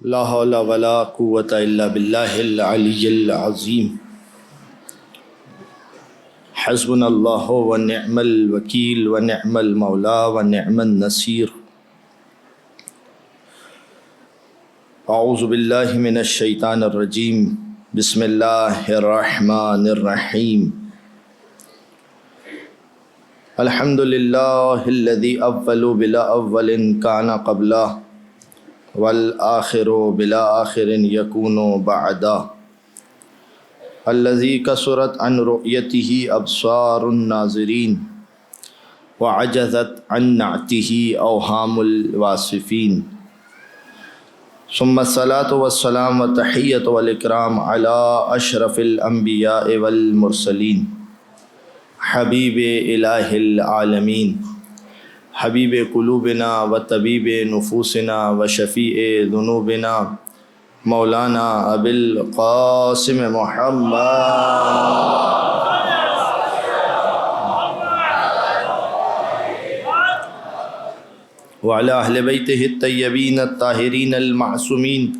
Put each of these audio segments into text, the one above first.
لا حول ولا قوة إلا بالله العلي العظيم حسبنا الله ونعم الوكيل ونعم المولى ونعم النصير أعوذ بالله من الشيطان الرجيم بسم الله الرحمن الرحيم الحمد لله الذي أول بلا أول كان قبله والآخر بلا آخر يكون بعدا الذي كسرت عن رؤيته أبصار الناظرين وعجزت عن نعته أوهام الواصفين ثم الصلاة والسلام والتحية والإكرام على أشرف الأنبياء والمرسلين حبيب إله العالمين حبیب قلوبنا و طبیب نفوسنا و شفیع ذنوبنا مولانا ابی القاسم محمد وعلى اہل بیتہ الطیبین الطاہرین المعصومین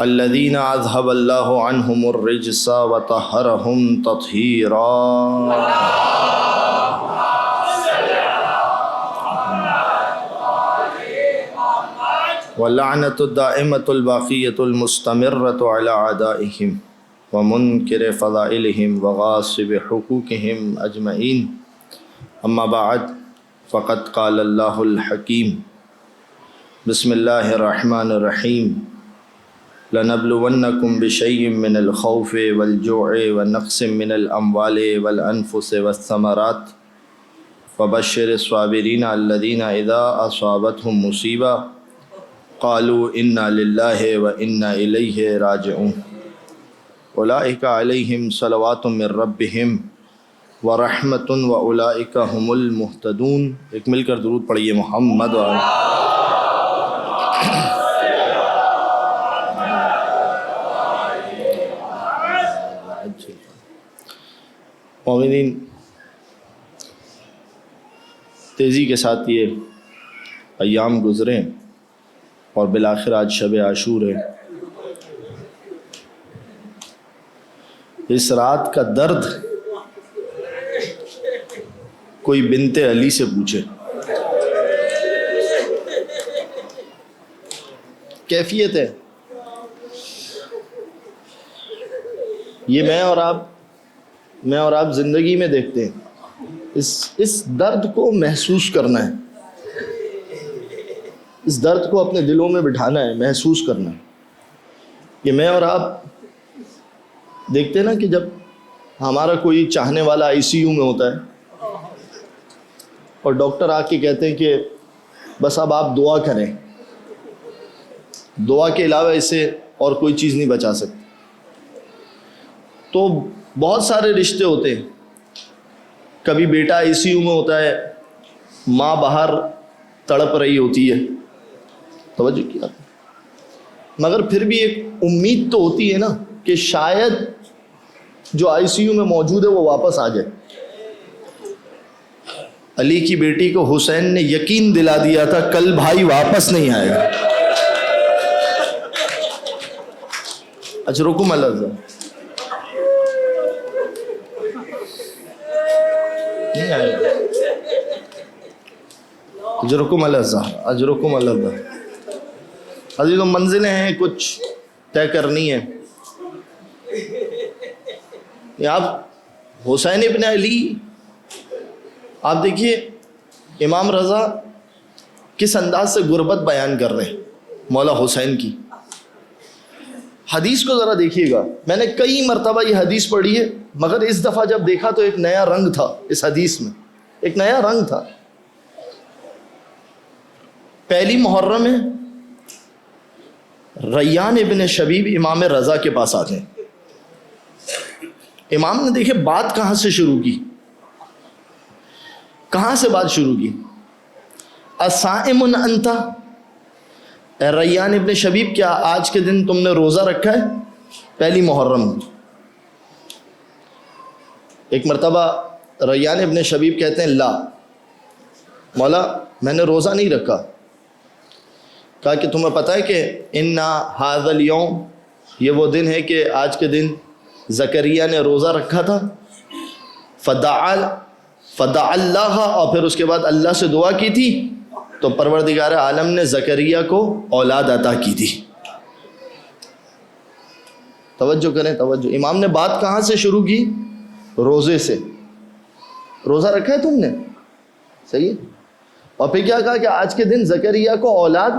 الذین اذهب اللہ عنہم الرجس وطہرہم تطہیرا واللعنة الدائمة الباقية المستمرة على أعدائهم ومنكر فضائلهم وغاصب حقوقهم أجمعين أما بعد فقد قال الله الحكيم بسم الله الرحمن الرحيم لنبلونكم بشيء من الخوف والجوع ونقص من الأموال والأنفس والثمرات وبشر الصابرين الذين إذا أصابتهم مصيبة قالوا انا للہ و انا الیہ راجعون اولئک علیہم صلوات من ربہم ورحمۃ واولئک هم المہتدون۔ ایک مل کر درود پڑھیے محمد مومنین، تیزی کے ساتھ یہ ایام گزرے اور بالآخر آج شب عاشور ہے۔ اس رات کا درد کوئی بنت علی سے پوچھے۔ کیفیت ہے یہ میں اور آپ زندگی میں دیکھتے ہیں۔ اس درد کو محسوس کرنا ہے، اس درد کو اپنے دلوں میں بٹھانا ہے، محسوس کرنا ہے۔ کہ میں اور آپ دیکھتے ہیں نا کہ جب ہمارا کوئی چاہنے والا آئی سی یو میں ہوتا ہے اور ڈاکٹر آ کے کہتے ہیں کہ بس اب آپ دعا کریں، دعا کے علاوہ اسے اور کوئی چیز نہیں بچا سکتی، تو بہت سارے رشتے ہوتے ہیں۔ کبھی بیٹا آئی سی یو میں ہوتا ہے، ماں باہر تڑپ رہی ہوتی ہے، توجہ کیا، مگر پھر بھی ایک امید تو ہوتی ہے نا کہ شاید جو آئی سی یو میں موجود ہے وہ واپس آ جائے۔ علی کی بیٹی کو حسین نے یقین دلا دیا تھا کل بھائی واپس نہیں آئے گا۔ اجرکم اللہ، نہیں آئے گا، اجرکم اللہ، اجرکم اللہ۔ عزیزوں، منزلیں ہیں، کچھ طے کرنی ہے۔ آپ حسین ابن علی، آپ دیکھیے امام رضا کس انداز سے غربت بیان کر رہے ہیں مولا حسین کی۔ حدیث کو ذرا دیکھیے گا، میں نے کئی مرتبہ یہ حدیث پڑھی ہے، مگر اس دفعہ جب دیکھا تو ایک نیا رنگ تھا اس حدیث میں، ایک نیا رنگ تھا۔ پہلی محرم میں ریان ابن شبیب امام رضا کے پاس آتے ہیں۔ امام نے دیکھے بات کہاں سے شروع کی، کہاں سے بات شروع کی؟ اصائم انت، اے ریان ابن شبیب، کیا آج کے دن تم نے روزہ رکھا ہے؟ پہلی محرم۔ ایک مرتبہ ریان ابن شبیب کہتے ہیں لا مولا، میں نے روزہ نہیں رکھا۔ کہا کہ تمہیں پتہ ہے کہ انا ھذا الیوم، یہ وہ دن ہے کہ آج کے دن زکریہ نے روزہ رکھا تھا، فدعا اللہ، اور پھر اس کے بعد اللہ سے دعا کی تھی، تو پروردگار عالم نے زکریہ کو اولاد عطا کی تھی۔ توجہ کریں، توجہ۔ امام نے بات کہاں سے شروع کی؟ روزے سے۔ روزہ رکھا ہے تم نے؟ صحیح ہے۔ اور پھر کیا کہا کہ آج کے دن زکریہ کو اولاد،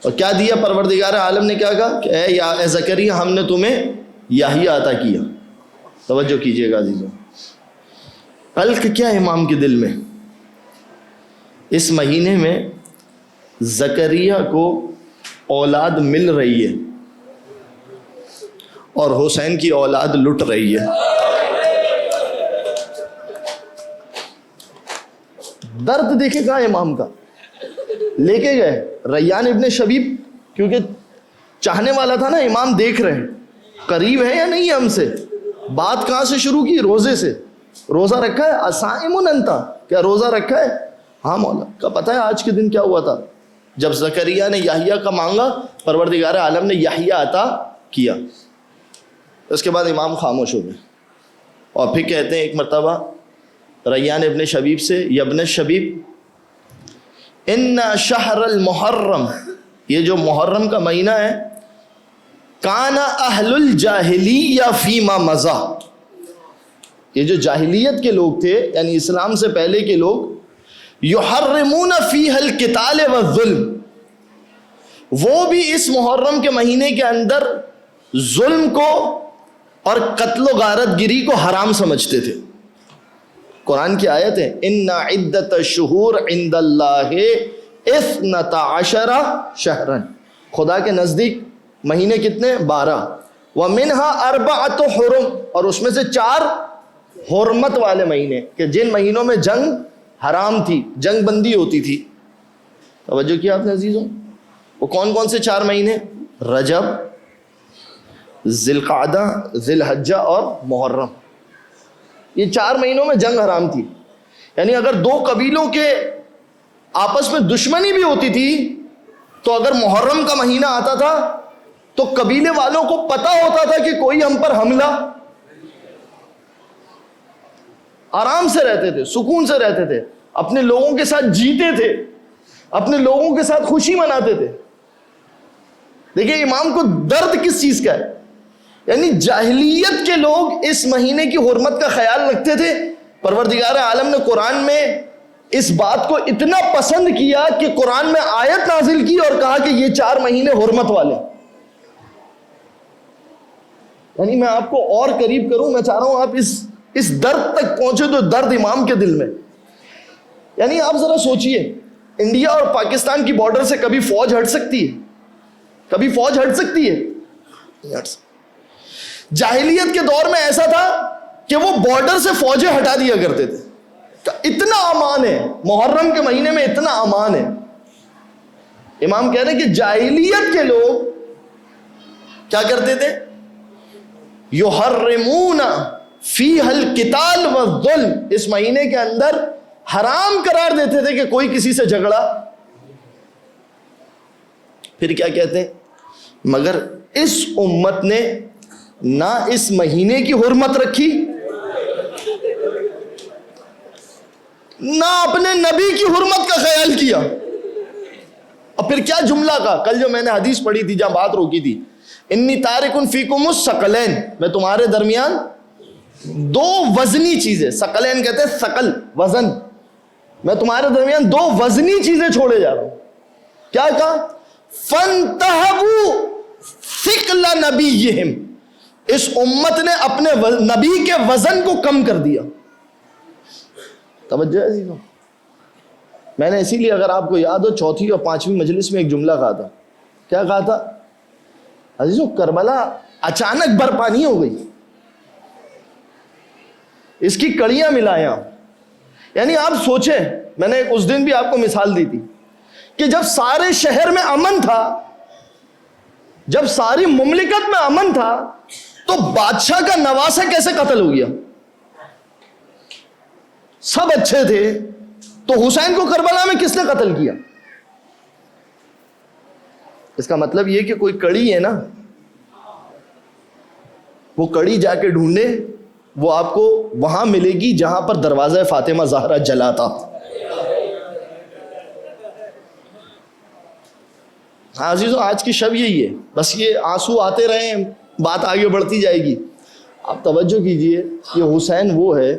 اور کیا دیا پروردگار عالم نے؟ کیا کہا کہ اے زکریہ ہم نے تمہیں یحییٰ عطا کیا۔ توجہ کیجئے گا عزیزوں، قلق کیا ہے امام کے دل میں؟ اس مہینے میں زکریہ کو اولاد مل رہی ہے اور حسین کی اولاد لٹ رہی ہے۔ درد دیکھے گا امام کا۔ لے کے گئے ریان ابن شبیب، کیونکہ چاہنے والا تھا نا، امام دیکھ رہے ہیں قریب ہے یا نہیں ہے ہم سے۔ بات کہاں سے شروع کی؟ روزے سے۔ روزہ رکھا ہے؟ اصائم انت، کیا روزہ رکھا ہے؟ ہاں مولا۔ کا پتہ ہے آج کے دن کیا ہوا تھا؟ جب زکریہ نے یحییٰ کا مانگا، پروردگار عالم نے یحییٰ عطا کیا۔ اس کے بعد امام خاموش ہو گئے، اور پھر کہتے ہیں ایک مرتبہ ریان ابن شبیب سے، یبن شبیب ان شہر المحرم، یہ جو محرم کا مہینہ ہے، کان اہل الجاہلیہ فیما مضی، یہ جو جاہلیت کے لوگ تھے یعنی اسلام سے پہلے کے لوگ، یحرمون فیہ القتال والظلم، وہ بھی اس محرم کے مہینے کے اندر ظلم کو اور قتل و غارت گری کو حرام سمجھتے تھے۔ قرآن کی آیت ہے ان عدت الشہور عند اللہ 12 شہرا، خدا کے نزدیک مہینے کتنے؟ 12۔ ومنها 4 حرم، اور اس میں سے 4 حرمت والے مہینے، کہ جن مہینوں میں جنگ حرام تھی، جنگ بندی ہوتی تھی۔ توجہ کیا آپ نے عزیزوں؟ وہ کون کون سے 4 مہینے؟ رجب، ذی القعدہ، ذی الحجہ اور محرم۔ یہ 4 مہینوں میں جنگ حرام تھی، یعنی اگر 2 قبیلوں کے آپس میں دشمنی بھی ہوتی تھی تو اگر محرم کا مہینہ آتا تھا تو قبیلے والوں کو پتہ ہوتا تھا کہ کوئی ہم پر حملہ، آرام سے رہتے تھے، سکون سے رہتے تھے، اپنے لوگوں کے ساتھ جیتے تھے، اپنے لوگوں کے ساتھ خوشی مناتے تھے۔ دیکھیں امام کو درد کس چیز کا ہے، یعنی جاہلیت کے لوگ اس مہینے کی حرمت کا خیال رکھتے تھے۔ پروردگار عالم نے قرآن میں اس بات کو اتنا پسند کیا کہ قرآن میں آیت نازل کی اور کہا کہ یہ 4 مہینے حرمت والے۔ یعنی میں آپ کو اور قریب کروں، میں چاہ رہا ہوں آپ اس درد تک پہنچے تو درد امام کے دل میں۔ یعنی آپ ذرا سوچئے، انڈیا اور پاکستان کی بارڈر سے کبھی فوج ہٹ سکتی ہے؟ کبھی فوج ہٹ سکتی ہے؟ نہیں ہٹ سکتی۔ جاہلیت کے دور میں ایسا تھا کہ وہ بارڈر سے فوجیں ہٹا دیا کرتے تھے، اتنا امان ہے محرم کے مہینے میں، اتنا امان ہے۔ امام کہہ رہے ہیں کہ جاہلیت کے لوگ کیا کرتے تھے؟ یحرمون فیہ القتال والظلم، اس مہینے کے اندر حرام قرار دیتے تھے کہ کوئی کسی سے جھگڑا۔ پھر کیا کہتے ہیں؟ مگر اس امت نے نہ اس مہینے کی حرمت رکھی، نہ اپنے نبی کی حرمت کا خیال کیا۔ اور پھر کیا جملہ کا، کل جو میں نے حدیث پڑھی تھی جہاں بات روکی تھی، انی تارکن فیکم الثقلین، میں تمہارے درمیان 2 وزنی چیزیں، ثقلین کہتے ہیں ثقل، وزن، میں تمہارے درمیان 2 وزنی چیزیں چھوڑے جا رہا ہوں۔ کیا کہا؟ فانتہبوا ثقل نبیہم، اس امت نے اپنے نبی کے وزن کو کم کر دیا۔ توجہ ہے؟ میں نے اسی لیے اگر آپ کو یاد ہو 4تھی اور 5ویں مجلس میں ایک جملہ کہا تھا۔ کیا کہا تھا عزیزو؟ کربلا اچانک برپا نہیں ہو گئی، اس کی کڑیاں ملائیں آپ۔ یعنی آپ سوچیں، میں نے اس دن بھی آپ کو مثال دی تھی کہ جب سارے شہر میں امن تھا، جب ساری مملکت میں امن تھا، تو بادشاہ کا نواسہ کیسے قتل ہو گیا؟ سب اچھے تھے، تو حسین کو کربلا میں کس نے قتل کیا؟ اس کا مطلب یہ کہ کوئی کڑی ہے نا، وہ کڑی جا کے ڈھونڈے، وہ آپ کو وہاں ملے گی جہاں پر دروازہ فاطمہ زہرا جلا تھا۔ ہاں عزیزو، آج کی شب یہی ہے، بس یہ آنسو آتے رہے، بات آگے بڑھتی جائے گی۔ آپ توجہ کیجئے، یہ حسین وہ ہے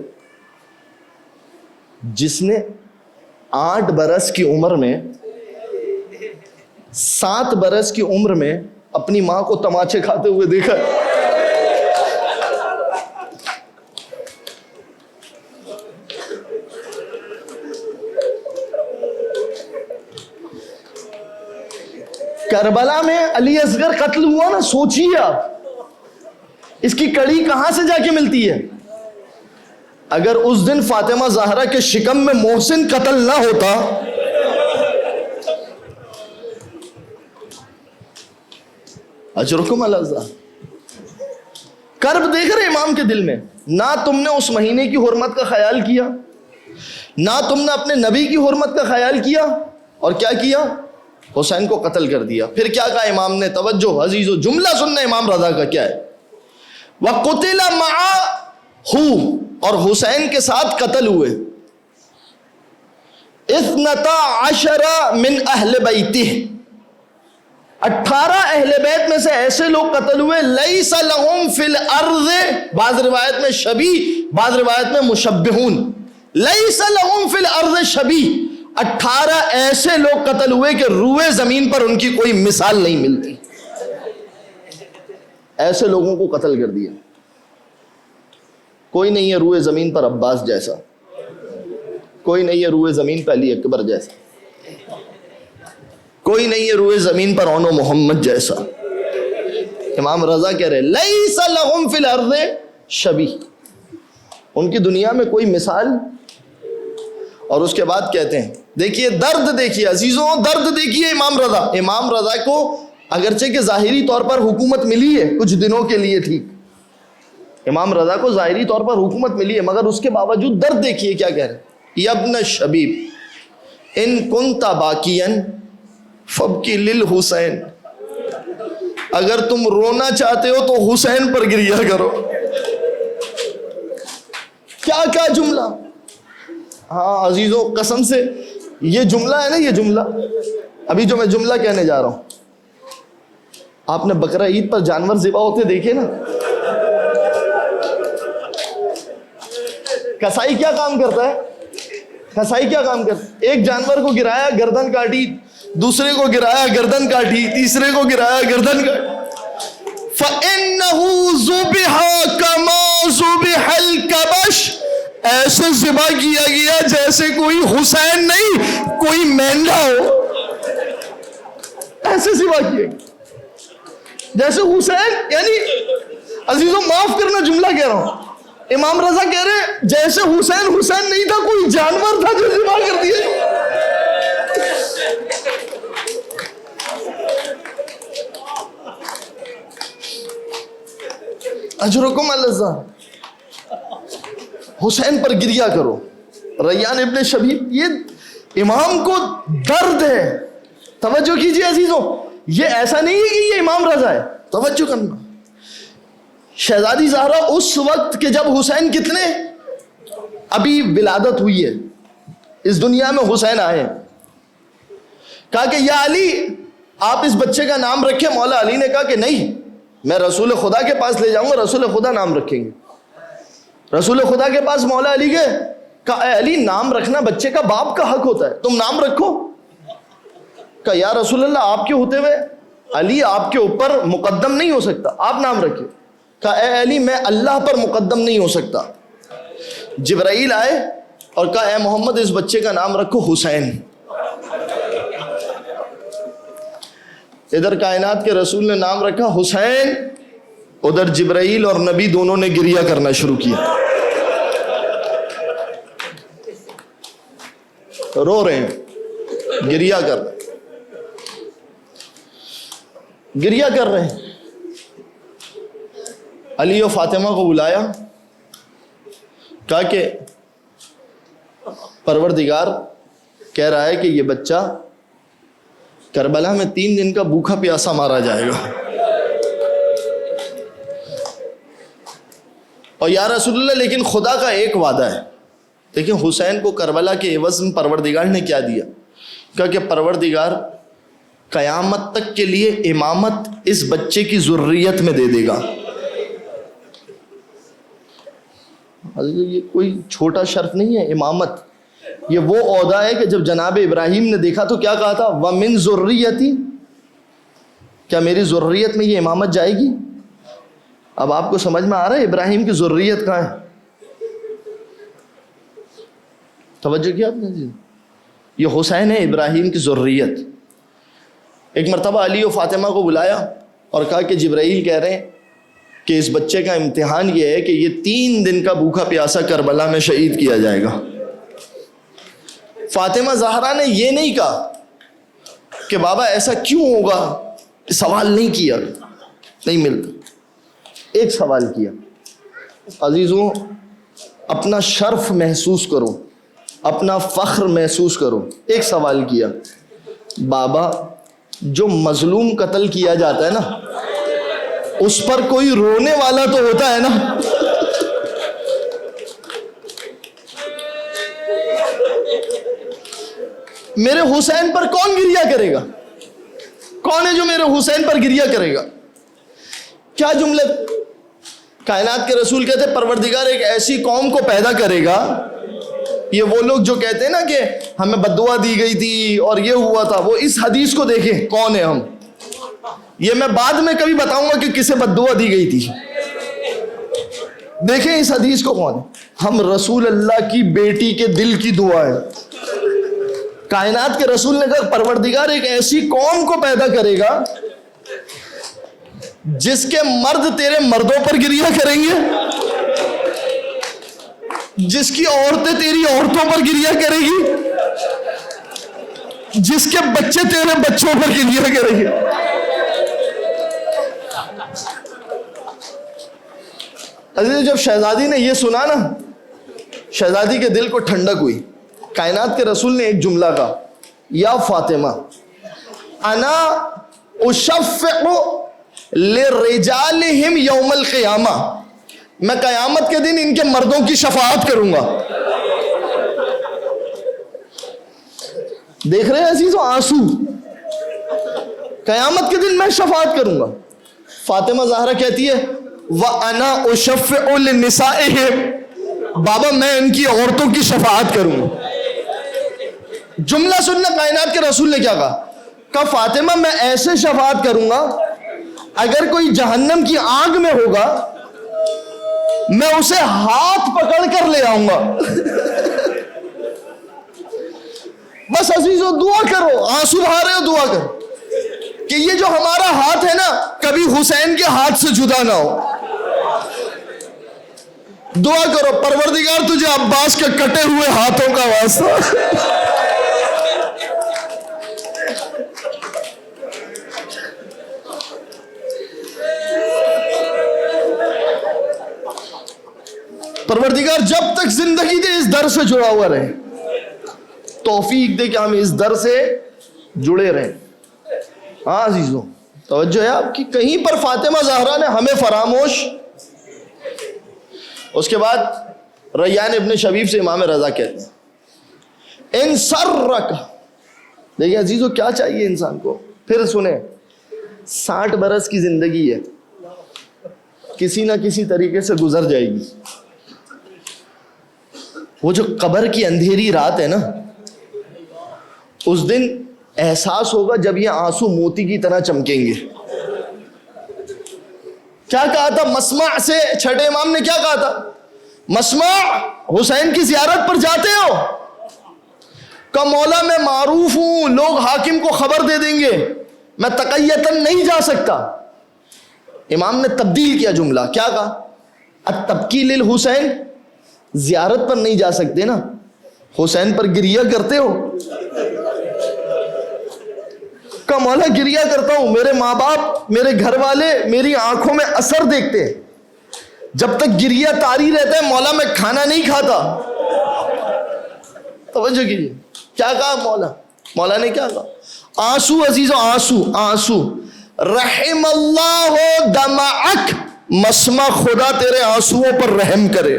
جس نے 8 برس کی عمر میں، 7 برس کی عمر میں اپنی ماں کو تماچے کھاتے ہوئے دیکھا۔ کربلا میں علی اصغر قتل ہوا نا، سوچیے آپ اس کی کڑی کہاں سے جا کے ملتی ہے۔ اگر اس دن فاطمہ زہرا کے شکم میں محسن قتل نہ ہوتا، اجرکم علی اللہ، کرب دیکھ رہے امام کے دل میں، نہ تم نے اس مہینے کی حرمت کا خیال کیا، نہ تم نے اپنے نبی کی حرمت کا خیال کیا، اور کیا کیا؟ حسین کو قتل کر دیا۔ پھر کیا کہا امام نے؟ توجہ عزیزو، جملہ سننا امام رضا کا کیا ہے، وَقُتِلَ مَعَهُ، اور حسین کے ساتھ قتل ہوئے، 12 من اہل بیتہ، 18 اہل بیت میں سے ایسے لوگ قتل ہوئے، لیس لہم فی الارض، بعض روایت میں شبیہ، بعض روایت میں مشبہون، لیس لہم فی الارض شبیہ، 18 ایسے لوگ قتل ہوئے کہ روئے زمین پر ان کی کوئی مثال نہیں ملتی، ایسے لوگوں کو قتل کر دیا۔ کوئی نہیں ہے روئے زمین پر عباس جیسا، کوئی نہیں ہے روئے زمین پر علی اکبر جیسا، کوئی نہیں ہے روئے زمین پر اونو محمد جیسا۔ امام رضا کہہ رہے لیس لہم فی الارض شبیہ، ان کی دنیا میں کوئی مثال۔ اور اس کے بعد کہتے ہیں، دیکھیے درد، دیکھیے عزیزوں درد دیکھیے امام رضا کو اگرچہ کہ ظاہری طور پر حکومت ملی ہے کچھ دنوں کے لیے، ٹھیک، امام رضا کو ظاہری طور پر حکومت ملی ہے، مگر اس کے باوجود درد دیکھیے کیا کہہ رہے ہیں، یا ابن شبیب ان کنت باکیا فابکی للحسین، اگر تم رونا چاہتے ہو تو حسین پر گریا کرو۔ کیا کیا جملہ! ہاں عزیزو قسم سے یہ جملہ ہے نا، یہ جملہ ابھی جو میں جملہ کہنے جا رہا ہوں، آپ نے بقرہ عید پر جانور ذبح ہوتے دیکھے نا، کسائی کیا کام کرتا ہے؟ کسائی کیا کام کرتا ہے؟ ایک جانور کو گرایا گردن کاٹی، دوسرے کو گرایا گردن کاٹی، تیسرے کو گرایا گردن کاٹی۔ فَإِنَّهُ ذُبِحَ كَمَا ذُبِحَ الْكَبَشِ، ایسے ذبح کیا گیا جیسے کوئی حسین نہیں، کوئی مینڈا ہو، ایسے ذبح کیا گیا جیسے حسین، یعنی عزیزوں معاف کرنا جملہ کہہ رہا ہوں، امام رضا کہہ رہے جیسے حسین نہیں تھا، کوئی جانور تھا جو ذبح کر دیا۔ اجرکم علی اللہ، حسین پر گریا کرو۔ ریان ابن شبیب، یہ امام کو درد ہے، توجہ کیجئے عزیزوں، یہ ایسا نہیں ہے کہ یہ امام رضا ہے، توجہ کرنا۔ شہزادی زہرا اس وقت کہ جب حسین کتنے ابھی ولادت ہوئی ہے، اس دنیا میں حسین آئے، کہا کہ یا علی آپ اس بچے کا نام رکھیں۔ مولا علی نے کہا کہ نہیں، میں رسول خدا کے پاس لے جاؤں گا، رسول خدا نام رکھیں گے۔ رسول خدا کے پاس مولا علی گئے، کہا اے علی نام رکھنا بچے کا باپ کا حق ہوتا ہے، تم نام رکھو۔ کہا یا رسول اللہ آپ کے ہوتے ہوئے علی آپ کے اوپر مقدم نہیں ہو سکتا، آپ نام رکھیں۔ کہا اے علی میں اللہ پر مقدم نہیں ہو سکتا۔ جبرائیل آئے اور کہا اے محمد اس بچے کا نام رکھو حسین۔ ادھر کائنات کے رسول نے نام رکھا حسین، ادھر جبرائیل اور نبی دونوں نے گریہ کرنا شروع کیا، رو رہے ہیں، گریہ کر رہے ہیں، گریہ کر رہے ہیں۔ علی و فاطمہ کو بلایا، کہا کہ پروردگار کہہ رہا ہے کہ یہ بچہ کربلا میں 3 دن کا بھوکا پیاسا مارا جائے گا. اور یا رسول اللہ لیکن خدا کا ایک وعدہ ہے. لیکن حسین کو کربلا کے عوض میں پروردگار نے کیا دیا؟ کہا کہ پروردگار قیامت تک کے لیے امامت اس بچے کی ذریت میں دے دے گا. یہ کوئی چھوٹا شرف نہیں ہے امامت. یہ وہ عہدہ ہے کہ جب جناب ابراہیم نے دیکھا تو کیا کہا تھا؟ وَمِن ذُرِّيَّتِي، کیا میری ذریت میں یہ امامت جائے گی؟ اب آپ کو سمجھ میں آ رہا ہے ابراہیم کی ذریت کہاں ہے؟ توجہ کیا آپ نے جی؟ یہ حسین ہے ابراہیم کی ذریت. ایک مرتبہ علی و فاطمہ کو بلایا اور کہا کہ جبرائیل کہہ رہے ہیں کہ اس بچے کا امتحان یہ ہے کہ یہ 3 دن کا بھوکا پیاسا کربلا میں شہید کیا جائے گا. فاطمہ زہرا نے یہ نہیں کہا کہ بابا ایسا کیوں ہوگا، سوال نہیں کیا، نہیں ملتا. ایک سوال کیا، عزیزوں اپنا شرف محسوس کرو، اپنا فخر محسوس کرو. ایک سوال کیا، بابا جو مظلوم قتل کیا جاتا ہے نا اس پر کوئی رونے والا تو ہوتا ہے نا. میرے حسین پر کون گریہ کرے گا؟ کون ہے جو میرے حسین پر گریہ کرے گا؟ کیا جملے! کائنات کے رسول کہتے ہیں پروردگار ایک ایسی قوم کو پیدا کرے گا. یہ وہ لوگ جو کہتے ہیں نا کہ ہمیں بددعا دی گئی تھی اور یہ ہوا تھا، وہ اس حدیث کو دیکھیں کون ہے ہم. یہ میں بعد میں کبھی بتاؤں گا کہ کسے بددعا دی گئی تھی. دیکھیں اس حدیث کو کون ہے. ہم رسول اللہ کی بیٹی کے دل کی دعا ہے. کائنات کے رسول نے کہا پروردگار ایک ایسی قوم کو پیدا کرے گا جس کے مرد تیرے مردوں پر گریہ کریں گے، جس کی عورتیں تیری عورتوں پر گریہ کرے گی، جس کے بچے تیرے بچوں پر گریہ کریں گے. عزیز جب شہزادی نے یہ سنا نا، شہزادی کے دل کو ٹھنڈک ہوئی. کائنات کے رسول نے ایک جملہ کہا، یا فاطمہ انا اشفع لرجالہم یوم القیامہ، میں قیامت کے دن ان کے مردوں کی شفاعت کروں گا. دیکھ رہے ہیں عزیزو آنسو، قیامت کے دن میں شفاعت کروں گا. فاطمہ زہرا کہتی ہے وَأَنَا أُشَفِّعُ لِلنِّسَائِهِمْ، بابا میں ان کی عورتوں کی شفاعت کروں گا. جملہ سننا کائنات کے رسول نے کیا کہا فاطمہ میں ایسے شفاعت کروں گا اگر کوئی جہنم کی آگ میں ہوگا میں اسے ہاتھ پکڑ کر لے آؤں گا. بس عزیزو دعا کرو، آنسو بہا رہے ہو دعا کرو کہ یہ جو ہمارا ہاتھ ہے نا کبھی حسین کے ہاتھ سے جدا نہ ہو. دعا کرو پروردگار تجھے عباس کے کٹے ہوئے ہاتھوں کا واسطہ. پروردگار جب تک زندگی دے اس در سے جڑا ہوا رہے، توفیق دے کہ ہم اس در سے جڑے رہیں. ہاں عزیزوں توجہ ہے آپ کی. کہیں پر فاطمہ زہرا نے ہمیں فراموش. اس کے بعد ریان ابن شبیب سے امام رضا کہتے ہیں ان سرک، دیکھیں عزیزوں کیا چاہیے انسان کو. پھر سنیں 60 برس کی زندگی ہے، کسی نہ کسی طریقے سے گزر جائے گی. وہ جو قبر کی اندھیری رات ہے نا، اس دن احساس ہوگا جب یہ آنسو موتی کی طرح چمکیں گے. کیا کہا تھا مسمع سے چھٹے امام نے؟ کیا کہا تھا؟ مسمع حسین کی زیارت پر جاتے ہو؟ کہ مولا میں معروف ہوں، لوگ حاکم کو خبر دے دیں گے، میں تقیتاً نہیں جا سکتا. امام نے تبدیل کیا جملہ، کیا کہا؟ التبکی للحسین، زیارت پر نہیں جا سکتے نا، حسین پر گریہ کرتے ہو. کہ مولا گریہ کرتا ہوں، میرے ماں باپ میرے گھر والے میری آنکھوں میں اثر دیکھتے ہیں، جب تک گریہ طاری رہتا ہے مولا میں کھانا نہیں کھاتا. توجہ کیجیے. کیا کہا مولا نے کیا کہا؟ آنسو عزیزو، آنسو. رحم اللہ دمعک، مسمع خدا تیرے آنسوؤں پر رحم کرے.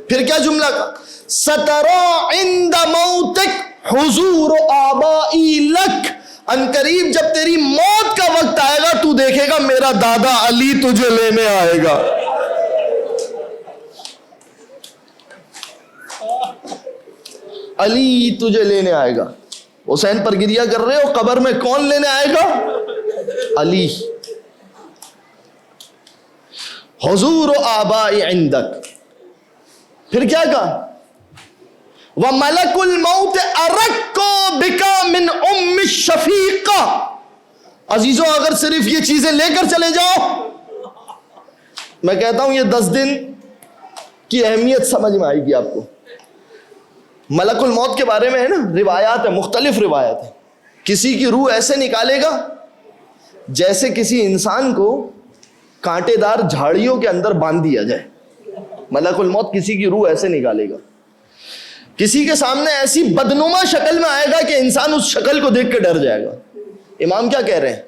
پھر کیا جملہ کہا؟ سترا عند موتک حضور آبائی لک، ان قریب جب تیری موت کا وقت آئے گا تو دیکھے گا میرا دادا علی تجھے لینے آئے گا. علی تجھے لینے آئے گا. حسین پر گریہ کر رہے ہو، قبر میں کون لینے آئے گا؟ علی. حضور آبائی عندک. پھر کیا کہا؟ وَمَلَكُ الْمَوْتِ أَرَقُّ بِكَ مِنْ أُمِّ الشَّفِيقَ. عزیزوں اگر صرف یہ چیزیں لے کر چلے جاؤ، میں کہتا ہوں یہ 10 دن کی اہمیت سمجھ میں آئے گی آپ کو. ملک الموت کے بارے میں ہے نا روایات ہے، مختلف روایات ہیں. کسی کی روح ایسے نکالے گا جیسے کسی انسان کو کانٹے دار جھاڑیوں کے اندر باندھ دیا جائے. ملک الموت کسی کی روح ایسے نکالے گا. کسی کے سامنے ایسی بدنما شکل میں آئے گا کہ انسان اس شکل کو دیکھ کے ڈر جائے گا. امام کیا کہہ رہے ہیں؟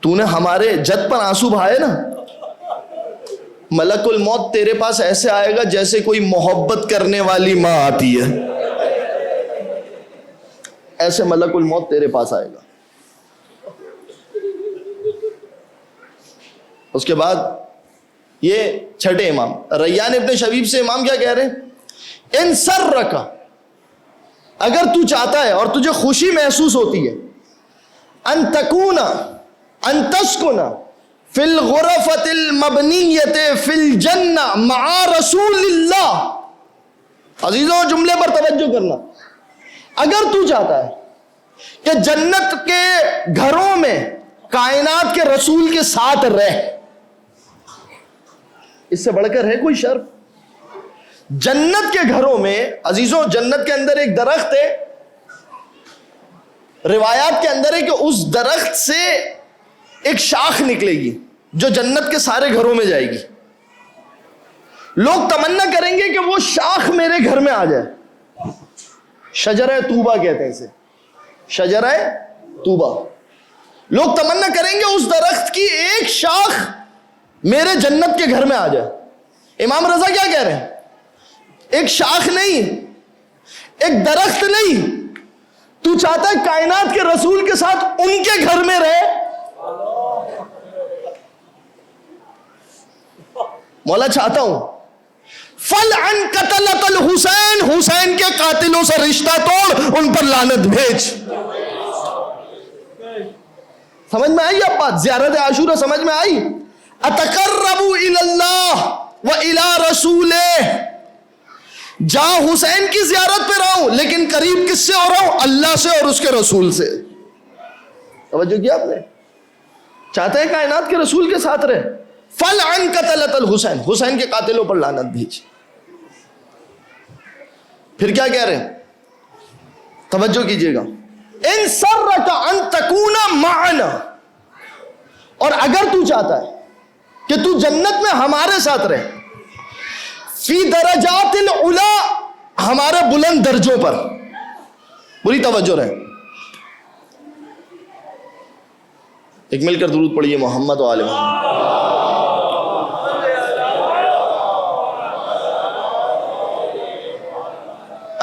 تو نے ہمارے جد پر آنسو بہائے نا، ملک الموت تیرے پاس ایسے آئے گا جیسے کوئی محبت کرنے والی ماں آتی ہے. ایسے ملک الموت تیرے پاس آئے گا. اس کے بعد یہ چھٹے امام ریان ابن شبیب سے امام کیا کہہ رہے ہیں؟ ان سرک، اگر تو چاہتا ہے اور تجھے خوشی محسوس ہوتی ہے، ان تکون ان تسکن فی الغرفۃ المبنیۃ فی الجنہ مع رسول اللہ. عزیزوں جملے پر توجہ کرنا. اگر تو چاہتا ہے کہ جنت کے گھروں میں کائنات کے رسول کے ساتھ رہ، اس سے بڑھ کر ہے کوئی شرف؟ جنت کے گھروں میں عزیزوں، جنت کے اندر ایک درخت ہے، روایات کے اندر ہے کہ اس درخت سے ایک شاخ نکلے گی جو جنت کے سارے گھروں میں جائے گی. لوگ تمنا کریں گے کہ وہ شاخ میرے گھر میں آ جائے. شجرہ طوبہ کہتے ہیں اسے، شجرہ طوبہ. لوگ تمنا کریں گے اس درخت کی ایک شاخ میرے جنت کے گھر میں آ جائے. امام رضا کیا کہہ رہے ہیں؟ ایک شاخ نہیں، ایک درخت نہیں، تو چاہتا ہے کائنات کے رسول کے ساتھ ان کے گھر میں رہے. مولا چاہتا ہوں فَلْعَنْ قَتَلَةَ الْحُسَيْنِ، حسین کے قاتلوں سے رشتہ توڑ، ان پر لعنت بھیج. سمجھ میں آئی اب بات؟ زیارت عاشورہ سمجھ میں آئی؟ اَتَقَرَّبُوا إِلَى اللَّهِ وَإِلَى رَسُولِهِ. جا حسین کی زیارت پہ رہا ہوں لیکن قریب کس سے ہو رہا ہوں؟ اللہ سے اور اس کے رسول سے. توجہ کیا آپ نے؟ چاہتے ہیں کائنات کے رسول کے ساتھ رہے. فَلْعَنْ قَتَلَةَ الْحُسَيْنِ، حسین کے قاتلوں پر لعنت بھیج. پھر کیا کہہ رہے ہیں؟ توجہ کیجئے گا. اِن سَرَّكَ أَن تَكُونَ مَعَنَا، اور اگر تو چاہتا ہے کہ تو جنت میں ہمارے ساتھ رہے، فی درجات العلا، ہمارے بلند درجوں پر. بری توجہ رہے. ایک مل کر درود پڑھیے محمد و آل محمد.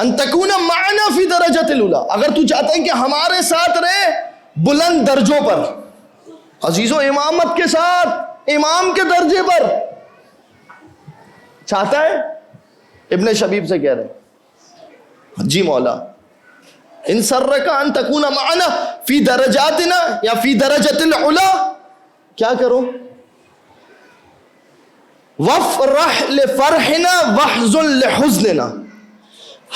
ان تکون معنا فی درجات العلا، اگر تو چاہتا ہے کہ ہمارے ساتھ رہے بلند درجوں پر. عزیزوں امامت کے ساتھ امام کے درجے پر چاہتا ہے. ابن شبیب سے کہہ رہے جی مولا ان سرک ان تکون معنا فی درجاتنا یا فی درجۃ العلا، کیا کرو؟ وافرح لفرحنا واحزن لحزننا،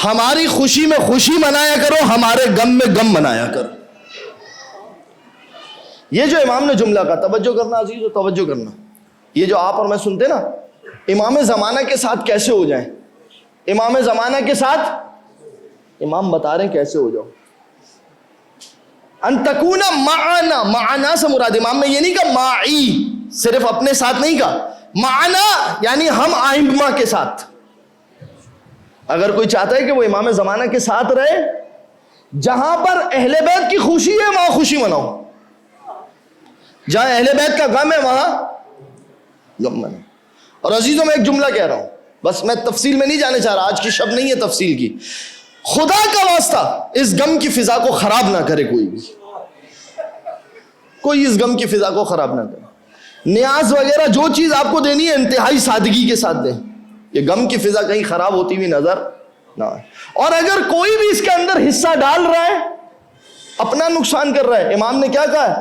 ہماری خوشی میں خوشی منایا کرو، ہمارے غم میں غم منایا کرو. یہ جو امام نے جملہ کا توجہ کرنا عزیز و توجہ کرنا، یہ جو آپ اور میں سنتے نا امام زمانہ کے ساتھ کیسے ہو جائیں، امام زمانہ کے ساتھ امام بتا رہے ہیں کیسے ہو جاؤ. ان تکون معنا، معنا سے مراد امام نے یہ نہیں کہا معی، صرف اپنے ساتھ نہیں کہا، معنا یعنی ہم ائمہ کے ساتھ. اگر کوئی چاہتا ہے کہ وہ امام زمانہ کے ساتھ رہے، جہاں پر اہل بیت کی خوشی ہے وہاں خوشی مناؤ، جہاں اہل بیت کا غم ہے وہاں غم مناؤ۔ اور عزیزوں میں ایک جملہ کہہ رہا ہوں، بس میں تفصیل میں نہیں جانے چاہ رہا، آج کی شب نہیں ہے تفصیل کی، خدا کا واسطہ اس غم کی فضا کو خراب نہ کرے کوئی بھی، کوئی اس غم کی فضا کو خراب نہ کرے۔ نیاز وغیرہ جو چیز آپ کو دینی ہے انتہائی سادگی کے ساتھ دیں، یہ غم کی فضا کہیں خراب ہوتی ہوئی نظر نہ آئے۔ اور اگر کوئی بھی اس کے اندر حصہ ڈال رہا ہے، اپنا نقصان کر رہا ہے، امام نے کیا کہا ہے؟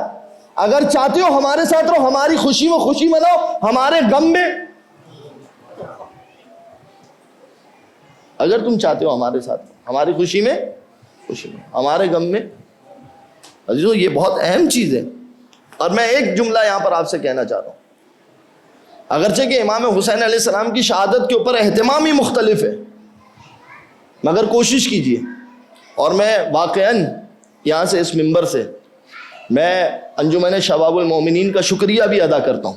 اگر چاہتے ہو ہمارے ساتھ رہو، ہماری خوشی میں خوشی مناؤ، ہمارے غم میں، اگر تم چاہتے ہو ہمارے ساتھ ہماری خوشی میں خوشی میں، ہمارے غم میں۔ عزیزو یہ بہت اہم چیز ہے۔ اور میں ایک جملہ یہاں پر آپ سے کہنا چاہ رہا ہوں، اگرچہ کہ امام حسین علیہ السلام کی شہادت کے اوپر اہتمام ہی مختلف ہے، مگر کوشش کیجیے، اور میں واقعاً یہاں سے اس منبر سے میں انجمن شباب المومنین کا شکریہ بھی ادا کرتا ہوں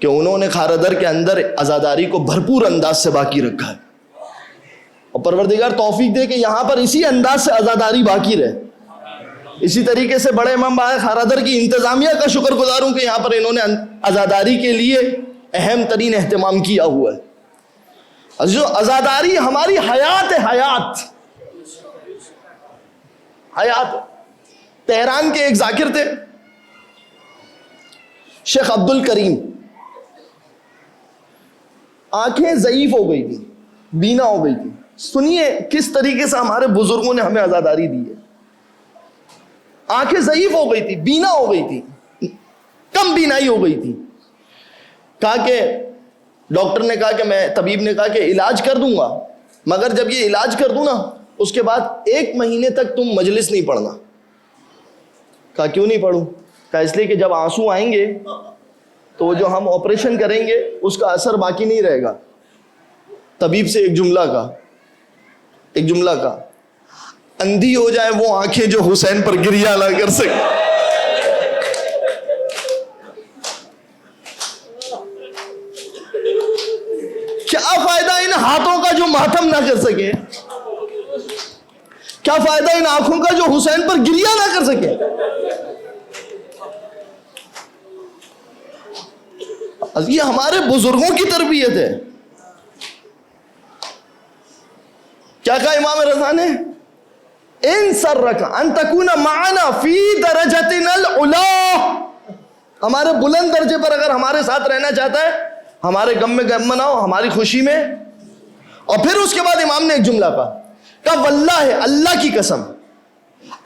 کہ انہوں نے خاردر کے اندر عزاداری کو بھرپور انداز سے باقی رکھا ہے، اور پروردگار توفیق دے کہ یہاں پر اسی انداز سے عزاداری باقی رہے۔ اسی طریقے سے بڑے امام باغ خاردر کی انتظامیہ کا شکر گزار ہوں کہ یہاں پر انہوں نے عزاداری کے لیے اہم ترین اہتمام کیا ہوا ہے۔ عزیزو عزاداری ہماری حیات ہے، حیات۔ تہران کے ایک ذاکر تھے شیخ عبد الکریم، آنکھیں ضعیف ہو گئی تھی، بینا ہو گئی تھی۔ سنیے کس طریقے سے ہمارے بزرگوں نے ہمیں عزاداری دی ہے۔ آنکھیں ضعیف ہو گئی تھی، بینا ہو گئی تھی، کم بینائی ہو گئی تھی۔ کہا کہ ڈاکٹر نے کہا کہ طبیب نے کہا کہ علاج کر دوں گا، مگر جب یہ علاج کر دوں نا اس کے بعد 1 مہینے تک تم مجلس نہیں پڑھنا۔ کہا کیوں نہیں پڑھوں؟ کہا اس لیے کہ جب آنسو آئیں گے تو جو ہم آپریشن کریں گے اس کا اثر باقی نہیں رہے گا۔ طبیب سے ایک جملہ کا اندھی ہو جائے وہ آنکھیں جو حسین پر گریہ نہ کر سکے۔ کیا فائدہ ان ہاتھوں کا جو ماتم نہ کر سکے؟ کیا فائدہ ان آنکھوں کا جو حسین پر گریہ نہ کر سکے؟ یہ ہمارے بزرگوں کی تربیت ہے۔ کیا کہا امام رضا نے؟ ان سرک ان تکون معنا فی درجتنا العلا، ہمارے بلند درجے پر اگر ہمارے ساتھ رہنا چاہتا ہے، ہمارے غم میں غم مناؤ، ہماری خوشی میں۔ اور پھر اس کے بعد امام نے ایک جملہ کہا واللہ اللہ کی قسم،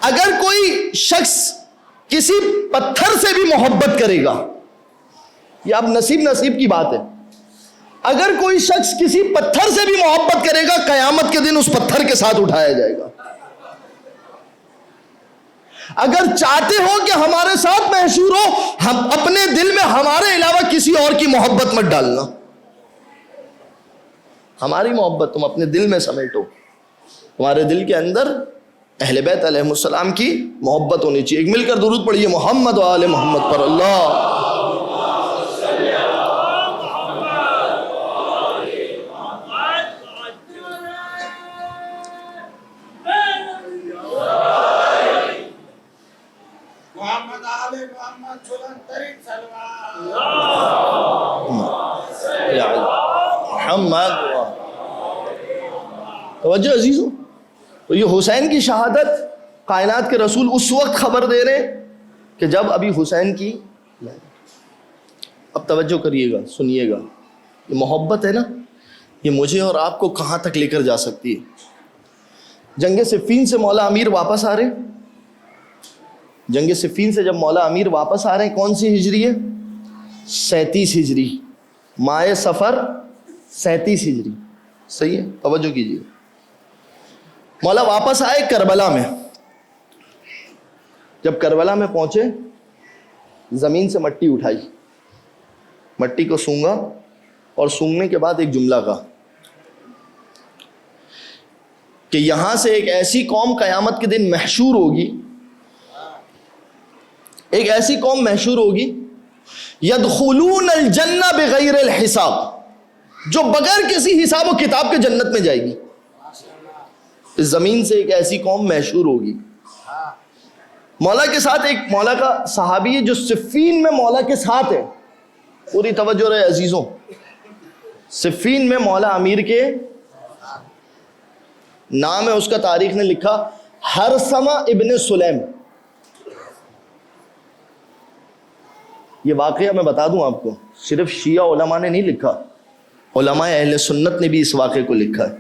اگر کوئی شخص کسی پتھر سے بھی محبت کرے گا، یہ اب نصیب کی بات ہے، اگر کوئی شخص کسی پتھر سے بھی محبت کرے گا قیامت کے دن اس پتھر کے ساتھ اٹھایا جائے گا۔ اگر چاہتے ہو کہ ہمارے ساتھ محشور ہو، ہم اپنے دل میں ہمارے علاوہ کسی اور کی محبت مت ڈالنا، ہماری محبت تم اپنے دل میں سمیٹو، تمہارے دل کے اندر اہل بیت علیہ السلام کی محبت ہونی چاہیے۔ ایک مل کر درود پڑھیے محمد و آل محمد پر اللہ۔ توجہ عزیزو، تو یہ حسین کی شہادت کائنات کے رسول اس وقت خبر دے رہے کہ جب ابھی حسین کی، اب توجہ کریے گا، سنیے گا، یہ محبت ہے نا، یہ مجھے اور آپ کو کہاں تک لے کر جا سکتی ہے۔ جنگ صفین سے مولا امیر واپس آ رہے، جنگ صفین سے جب مولا امیر واپس آ رہے ہیں، کون سی ہجری ہے؟ 37 ہجری، ماہ سفر 37 ہجری، صحیح ہے؟ توجہ کیجیے، مولا واپس آئے کربلا میں۔ جب کربلا میں پہنچے، زمین سے مٹی اٹھائی، مٹی کو سونگا، اور سونگنے کے بعد ایک جملہ کہا کہ یہاں سے ایک ایسی قوم قیامت کے دن محشور ہوگی، ایک ایسی قوم محشور ہوگی یدخلون الجنہ بغیر الحساب، جو بغیر کسی حساب و کتاب کے جنت میں جائے گی۔ اس زمین سے ایک ایسی قوم محشور ہوگی مولا کے ساتھ. ایک مولا کا صحابی ہے جو صفین میں مولا کے ساتھ ہے. پوری توجہ رہے عزیزوں, صفین میں مولا امیر کے نام ہے اس کا. تاریخ نے لکھا ہرثمہ ابن سلیم. یہ واقعہ میں بتا دوں آپ کو, صرف شیعہ علماء نے نہیں لکھا, علماء اہل سنت نے بھی اس واقعے کو لکھا ہے.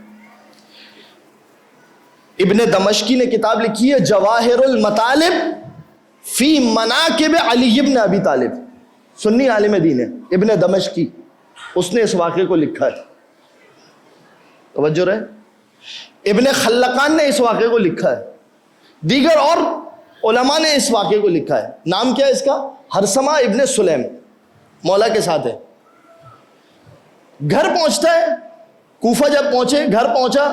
ابن دمشقی نے کتاب لکھی ہے جواہر المطالب فی مناقب علی ابن ابی طالب. سنی عالم دین ہے ابن دمشقی, اس نے اس واقعے کو لکھا ہے. توجہ رہے. ابن خلقان نے اس واقعے کو لکھا ہے. دیگر اور علماء نے اس واقعے کو لکھا ہے. نام کیا ہے اس کا؟ ہرثمہ ابن سلیم, مولا کے ساتھ ہے. گھر پہنچتا ہے, کوفہ جب پہنچے, گھر پہنچا,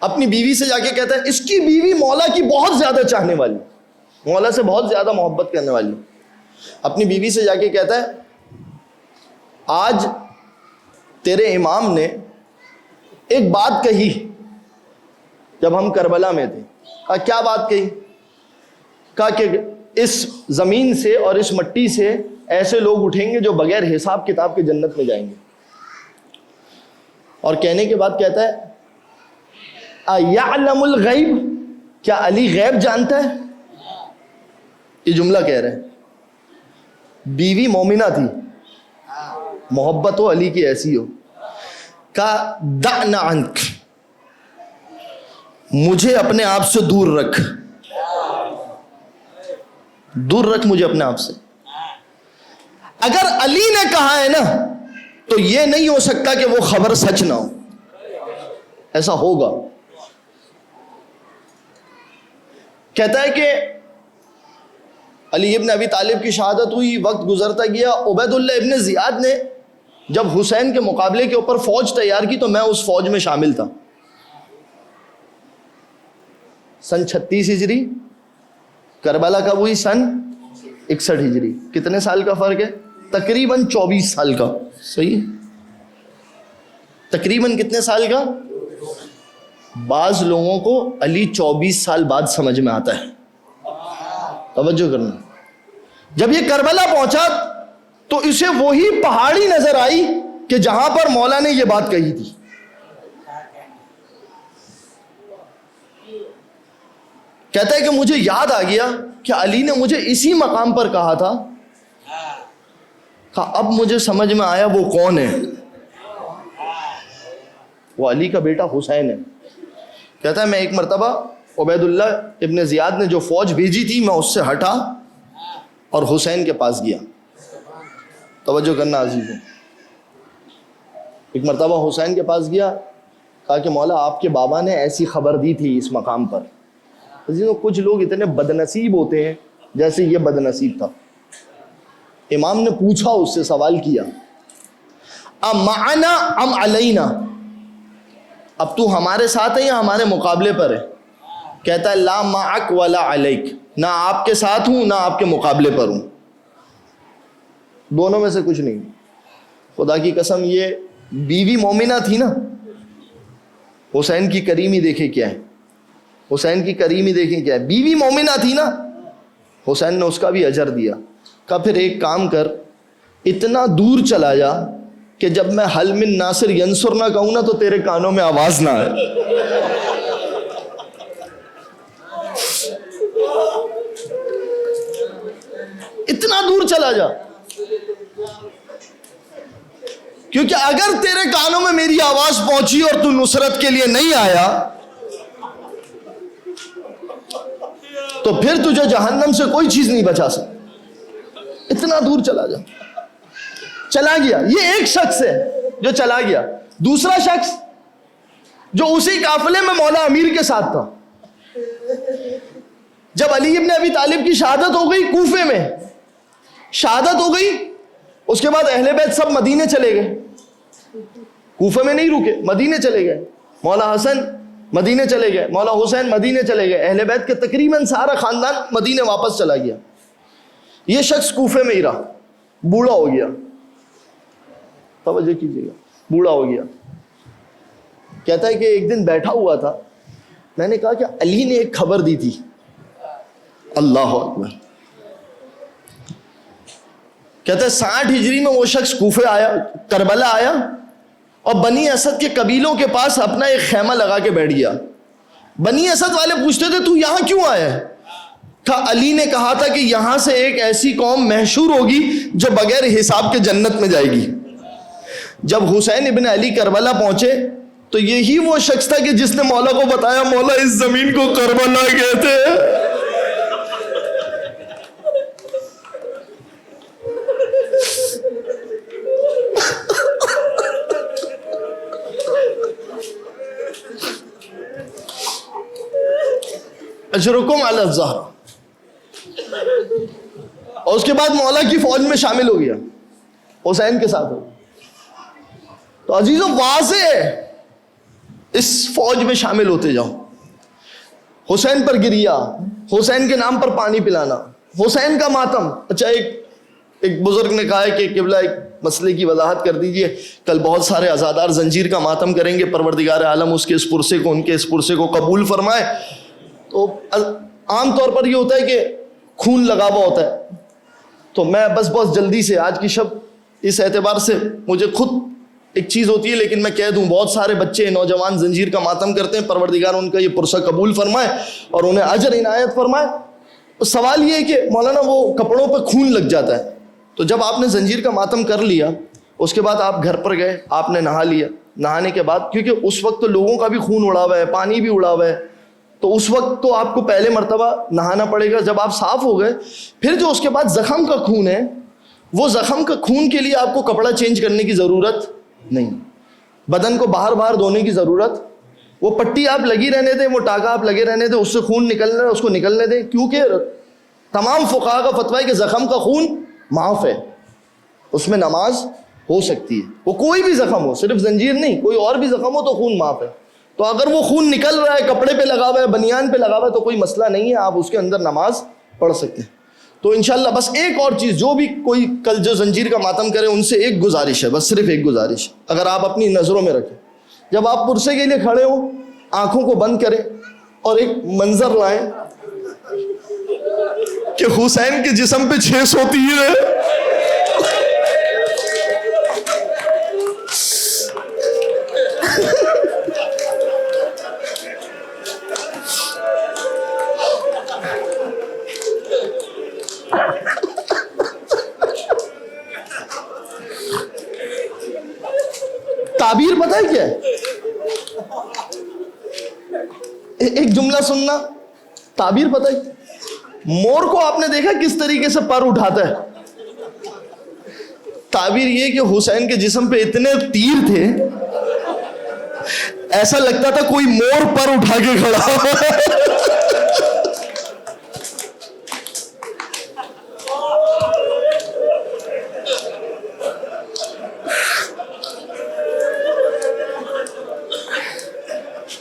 اپنی بیوی سے جا کے کہتا ہے, اس کی بیوی مولا کی بہت زیادہ چاہنے والی, مولا سے بہت زیادہ محبت کرنے والی. اپنی بیوی سے جا کے کہتا ہے, آج تیرے امام نے ایک بات کہی جب ہم کربلا میں تھے. کہا کیا بات کہی؟ کہا کہ اس زمین سے اور اس مٹی سے ایسے لوگ اٹھیں گے جو بغیر حساب کتاب کے جنت میں جائیں گے. اور کہنے کے بعد کہتا ہے اَيَعْلَمُ الْغَيْبِ, کیا علی غیب جانتا ہے؟ یہ جملہ کہہ رہے ہیں. بیوی مومنہ تھی, محبت ہو علی کی ایسی ہو. کہا دعنا عنک, مجھے اپنے آپ سے دور رکھ, دور رکھ مجھے اپنے آپ سے. اگر علی نے کہا ہے نا تو یہ نہیں ہو سکتا کہ وہ خبر سچ نہ ہو, ایسا ہوگا. کہتا ہے کہ علی ابن ابی طالب کی شہادت ہوئی, وقت گزرتا گیا. عبید اللہ ابن زیاد نے جب حسین کے مقابلے کے اوپر فوج تیار کی تو میں اس فوج میں شامل تھا. سن 36 ہجری, کربلا کب ہوئی؟ سن 61 ہجری. کتنے سال کا فرق ہے؟ تقریباً 24 سال کا. صحیح, تقریباً کتنے سال کا؟ بعض لوگوں کو علی 24 سال بعد سمجھ میں آتا ہے. توجہ کرنا. جب یہ کربلا پہنچا تو اسے وہی پہاڑی نظر آئی کہ جہاں پر مولا نے یہ بات کہی تھی. کہتا ہے کہ مجھے یاد آ گیا کہ علی نے مجھے اسی مقام پر کہا تھا. کہا اب مجھے سمجھ میں آیا وہ کون ہے. وہ علی کا بیٹا حسین ہے. کہتا ہے میں ایک مرتبہ عبید اللہ ابن زیاد نے جو فوج بھیجی تھی میں اس سے ہٹا اور حسین کے پاس گیا. توجہ کرنا عزیزوں. ایک مرتبہ حسین کے پاس گیا, کہا کہ مولا آپ کے بابا نے ایسی خبر دی تھی اس مقام پر. عزیزوں کچھ لوگ اتنے بد نصیب ہوتے ہیں جیسے یہ بد نصیب تھا. امام نے پوچھا, اس سے سوال کیا, ام معنا ام علینا, اب تو ہمارے ساتھ ہے یا ہمارے مقابلے پر ہے؟ کہتا ہے لا معک ولا علیک, نہ آپ کے ساتھ ہوں نہ آپ کے مقابلے پر ہوں, دونوں میں سے کچھ نہیں. خدا کی قسم یہ بیوی مومنہ تھی نا. حسین کی کریمی دیکھیں کیا ہے, حسین کی کریمی دیکھیں کیا ہے. بیوی مومنہ تھی نا, حسین نے اس کا بھی اجر دیا. کہا پھر ایک کام کر, اتنا دور چلا جا کہ جب میں حل من ناصر ینصر نہ کہوں نا تو تیرے کانوں میں آواز نہ آئے. اتنا دور چلا جا, کیونکہ اگر تیرے کانوں میں میری آواز پہنچی اور تو نصرت کے لیے نہیں آیا تو پھر تجھے جہنم سے کوئی چیز نہیں بچا سکتی. اتنا دور چلا جا. چلا گیا. یہ ایک شخص ہے جو چلا گیا. دوسرا شخص جو اسی قافلے میں مولا امیر کے ساتھ تھا, جب علی ابن ابی طالب کی شہادت ہو گئی, کوفے میں شہادت ہو گئی, اس کے بعد اہل بیت سب مدینے چلے گئے. کوفے میں نہیں رکے, مدینے چلے گئے. مولا حسن مدینے چلے گئے, مولا حسین مدینے چلے گئے, اہل بیت کے تقریباً سارا خاندان مدینے واپس چلا گیا. یہ شخص کوفے میں ہی رہا, بوڑھا ہو گیا. توجہ کیجیے گا, بوڑھا ہو گیا. کہتا ہے کہ ایک دن بیٹھا ہوا تھا میں نے کہا کہ علی نے ایک خبر دی تھی. اللہ اکبر. کہتے 60 ہجری میں وہ شخص کوفے آیا, کربلا آیا, اور بنی اسد کے قبیلوں کے پاس اپنا ایک خیمہ لگا کے بیٹھ گیا. بنی اسد والے پوچھتے تھے تو یہاں کیوں آیا ہے؟ کہا علی نے کہا تھا کہ یہاں سے ایک ایسی قوم محشور ہوگی جو بغیر حساب کے جنت میں جائے گی. جب حسین ابن علی کربلا پہنچے تو یہی وہ شخص تھا کہ جس نے مولا کو بتایا مولا اس زمین کو کربلا کہتے ہیں. اجرکم علی الزہرا. اور اس کے بعد مولا کی فوج میں شامل ہو گیا, حسین کے ساتھ ہو. تو عزیزوں واضح ہے, اس فوج میں شامل ہوتے جاؤ. حسین پر گریا, حسین کے نام پر پانی پلانا, حسین کا ماتم. اچھا ایک بزرگ نے کہا ہے کہ قبلہ ایک مسئلے کی وضاحت کر دیجئے, کل بہت سارے عزادار زنجیر کا ماتم کریں گے, پروردگار عالم اس کے اس پرسے کو, ان کے اس پرسے کو قبول فرمائے. تو عام طور پر یہ ہوتا ہے کہ خون لگا ہوا ہوتا ہے. تو میں بس بہت جلدی سے آج کی شب اس اعتبار سے مجھے خود ایک چیز ہوتی ہے, لیکن میں کہہ دوں بہت سارے بچے نوجوان زنجیر کا ماتم کرتے ہیں, پروردگار ان کا یہ پرسہ قبول فرمائے اور انہیں اجر عنایت فرمائے. سوال یہ ہے کہ مولانا وہ کپڑوں پہ خون لگ جاتا ہے. تو جب آپ نے زنجیر کا ماتم کر لیا, اس کے بعد آپ گھر پر گئے, آپ نے نہا لیا. نہانے کے بعد کیونکہ اس وقت تو لوگوں کا بھی خون اڑا ہوا ہے, پانی بھی اڑا ہوا ہے, تو اس وقت تو آپ کو پہلے مرتبہ نہانا پڑے گا. جب آپ صاف ہو گئے, پھر جو اس کے بعد زخم کا خون ہے, وہ زخم کا خون کے لیے آپ کو کپڑا چینج کرنے کی ضرورت نہیں, بدن کو باہر باہر دھونے کی ضرورت. وہ پٹی آپ لگی رہنے دیں, وہ ٹاکا آپ لگے رہنے دیں, اس سے خون نکل رہا ہے اس کو نکلنے دیں, کیونکہ تمام فقہا کا فتویٰ ہے کہ زخم کا خون معاف ہے, اس میں نماز ہو سکتی ہے. وہ کوئی بھی زخم ہو, صرف زنجیر نہیں, کوئی اور بھی زخم ہو تو خون معاف ہے. تو اگر وہ خون نکل رہا ہے, کپڑے پہ لگا ہوا ہے, بنیان پہ لگا ہوا ہے, تو کوئی مسئلہ نہیں ہے, آپ اس کے اندر نماز پڑھ سکتے ہیں. تو انشاءاللہ بس ایک اور چیز, جو بھی کوئی کل جو زنجیر کا ماتم کرے ان سے ایک گزارش ہے, بس صرف ایک گزارش, اگر آپ اپنی نظروں میں رکھیں, جب آپ پرسے کے لیے کھڑے ہوں آنکھوں کو بند کریں اور ایک منظر لائیں کہ حسین کے جسم پہ 600 تیر ہے. تعبیر پتہ ہے کیا ہے؟ ایک جملہ سننا, تعبیر پتہ ہے. مور کو آپ نے دیکھا کس طریقے سے پر اٹھاتا ہے؟ تعبیر یہ کہ حسین کے جسم پہ اتنے تیر تھے, ایسا لگتا تھا کوئی مور پر اٹھا کے کھڑا.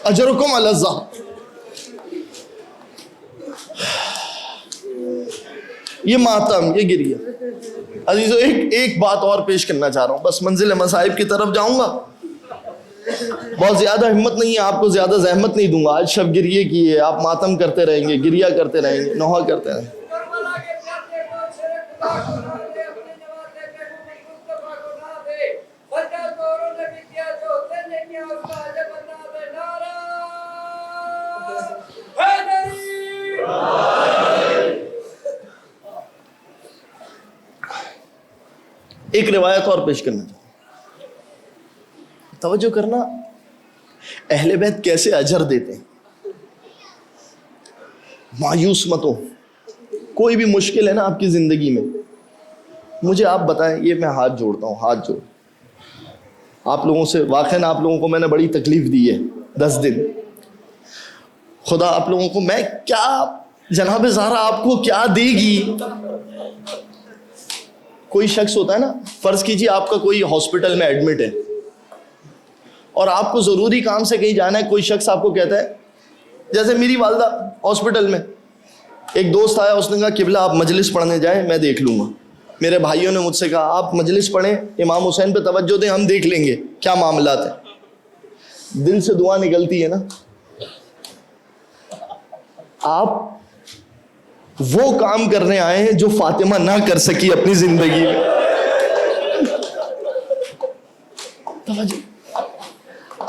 اجرکم علی الزہرا. یہ ماتم, یہ گریہ. عزیزو ایک بات اور پیش کرنا چاہ رہا ہوں, بس منزل مصائب کی طرف جاؤں گا. بہت زیادہ ہمت نہیں ہے, آپ کو زیادہ زحمت نہیں دوں گا. آج شب گریے کی ہے, آپ ماتم کرتے رہیں گے, گریہ کرتے رہیں گے, نوحہ کرتے رہیں گے. ایک روایت اور پیش کرنا چاہوں, توجہ کرنا, اہل بیت کیسے اجر دیتے ہیں. مایوس مت ہو, کوئی بھی مشکل ہے نا آپ کی زندگی میں, مجھے آپ بتائیں. یہ میں ہاتھ جوڑتا ہوں, ہاتھ جوڑ آپ لوگوں سے. واقعاً آپ لوگوں کو میں نے بڑی تکلیف دی ہے 10 دن. خدا آپ لوگوں کو, میں کیا جناب زہرا آپ کو کیا دے گی. کوئی شخص ہوتا ہے نا, فرض کیجیے آپ کا کوئی ہاسپٹل میں ایڈمٹ ہے اور آپ کو ضروری کام سے کہیں جانا ہے. کوئی شخص آپ کو کہتا ہے, جیسے میری والدہ ہاسپٹل میں, ایک دوست آیا, اس نے کہا قبلہ آپ مجلس پڑھنے جائیں, میں دیکھ لوں گا. میرے بھائیوں نے مجھ سے کہا آپ مجلس پڑھیں, امام حسین پہ توجہ دیں, ہم دیکھ لیں گے کیا معاملات ہیں. دل سے دعا نکلتی ہے نا, آپ وہ کام کرنے آئے ہیں جو فاطمہ نہ کر سکی اپنی زندگی میں.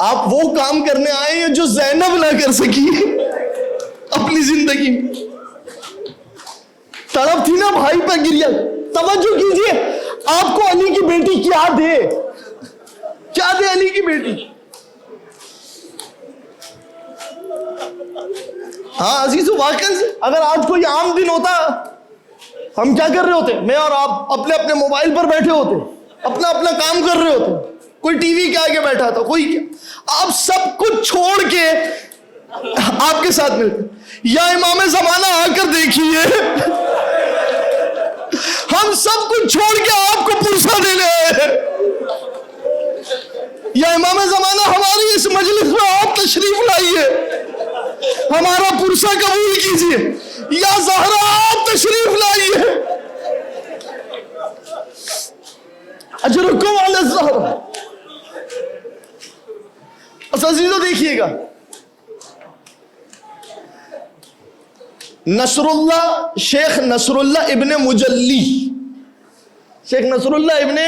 آپ وہ کام کرنے آئے ہیں جو زینب نہ کر سکی اپنی زندگی میں. تڑپ تھی نا بھائی پر گریا. توجہ کیجئے, آپ کو علی کی بیٹی کیا دے, کیا دے علی کی بیٹی. ہاں عزیزو, واقعی سے اگر آج کوئی عام دن ہوتا, ہم کیا کر رہے ہوتے؟ میں اور آپ اپنے اپنے موبائل پر بیٹھے ہوتے, اپنا اپنا کام کر رہے ہوتے, کوئی ٹی وی کے آگے بیٹھا تھا, کوئی کیا. آپ سب کچھ چھوڑ کے آپ کے ساتھ ملتے, یا امام زمانہ آ کر دیکھیے, ہم سب کچھ چھوڑ کے آپ کو پرسہ دینے آئے. یا امام زمانہ ہماری اس مجلس میں آپ تشریف لائیے, ہمارا پرسہ قبول کیجیے. یا زہرا آپ تشریف لائیے, اجرکم علی الزہرا. عزیزو دیکھیے گا, نصر اللہ, شیخ نصر اللہ ابن مجلی, شیخ نصر اللہ ابن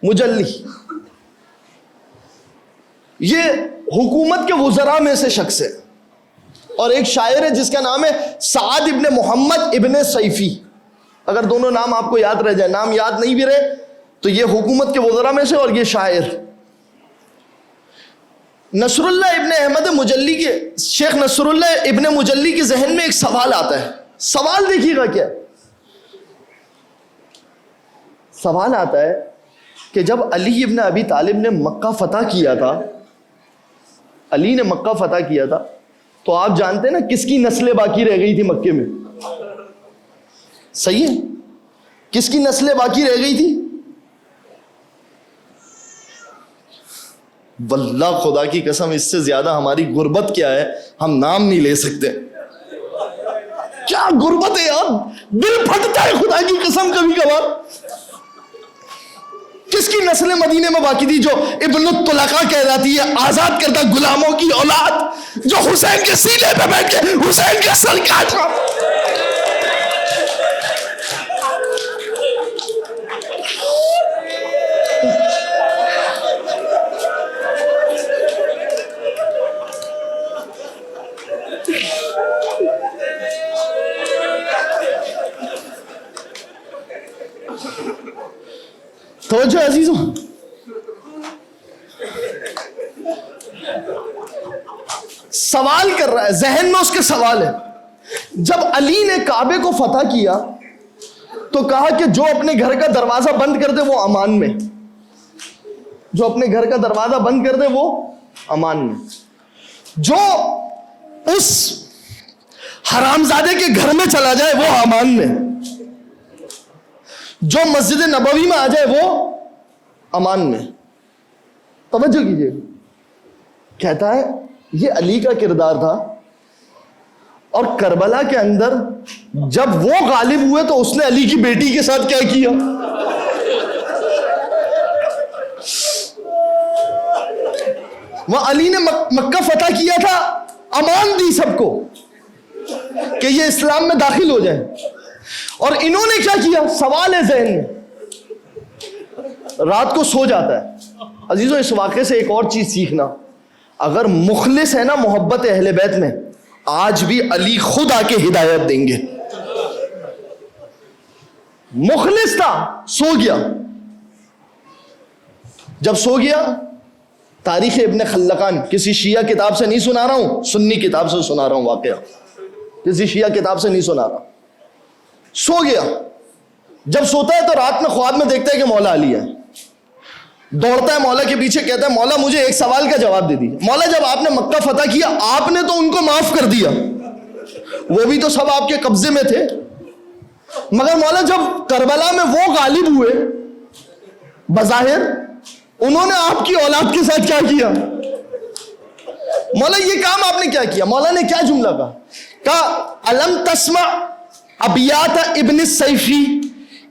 مجلی, یہ حکومت کے وزراء میں سے شخص ہے, اور ایک شاعر ہے جس کا نام ہے سعد ابن محمد ابن سیفی. اگر دونوں نام آپ کو یاد رہ جائے, نام یاد نہیں بھی رہے تو یہ حکومت کے وزراء میں سے, اور یہ شاعر. نصر اللہ ابن احمد مجلی کے, شیخ نصر اللہ ابن مجلی کے ذہن میں ایک سوال آتا ہے. سوال دیکھیے گا کیا سوال آتا ہے کہ جب علی ابن ابی طالب نے مکہ فتح کیا تھا, علی نے مکہ فتح کیا تھا, تو آپ جانتے ہیں نا کس کی نسلیں باقی رہ گئی تھی مکے میں؟ صحیح ہے, کس کی نسلیں باقی رہ گئی تھی؟ واللہ خدا کی قسم اس سے زیادہ ہماری غربت کیا ہے, ہم نام نہیں لے سکتے. کیا غربت ہے یار, دل پھٹتا ہے خدا کی قسم کبھی کبھار. کس کی نسلیں مدینے میں باقی تھی جو ابن الطلقاء کہلاتی ہے, آزاد کردہ غلاموں کی اولاد, جو حسین کے سینے پہ بیٹھ کے حسین کے سر کاٹ رہا. توجہ عزیزوں, سوال کر رہا ہے, ذہن میں اس کے سوال ہے. جب علی نے کعبے کو فتح کیا تو کہا کہ جو اپنے گھر کا دروازہ بند کر دے وہ امان میں, جو اپنے گھر کا دروازہ بند کر دے وہ امان میں. جو اس حرامزادے کے گھر میں چلا جائے وہ امان میں, جو مسجد نبوی میں آ جائے وہ امان میں. توجہ کیجیے, کہتا ہے یہ علی کا کردار تھا, اور کربلا کے اندر جب وہ غالب ہوئے تو اس نے علی کی بیٹی کے ساتھ کیا کیا. وہ علی نے مکہ فتح کیا تھا, امان دی سب کو کہ یہ اسلام میں داخل ہو جائیں, اور انہوں نے کیا کیا؟ سوال ہے ذہن میں, رات کو سو جاتا ہے. عزیزوں اس واقعے سے ایک اور چیز سیکھنا, اگر مخلص ہے نا محبت اہل بیت میں, آج بھی علی خود آ کے ہدایت دیں گے. مخلص تھا, سو گیا. جب سو گیا, تاریخ ابن خلقان, کسی شیعہ کتاب سے نہیں سنا رہا ہوں, سنی کتاب سے سنا رہا ہوں واقعہ, کسی شیعہ کتاب سے نہیں سنا رہا. سو گیا. جب سوتا ہے تو رات میں خواب میں دیکھتا ہے کہ مولا علی ہے, دوڑتا ہے مولا کے پیچھے, کہتا ہے مولا مجھے ایک سوال کا جواب دے دیجیے. مولا جب آپ نے مکہ فتح کیا آپ نے تو ان کو معاف کر دیا, وہ بھی تو سب آپ کے قبضے میں تھے, مگر مولا جب کربلا میں وہ غالب ہوئے بظاہر, انہوں نے آپ کی اولاد کے ساتھ کیا کیا؟ مولا یہ کام آپ نے کیا کیا؟ مولا نے کیا جملہ کہا الم تسمع ابیات ابن سیفی,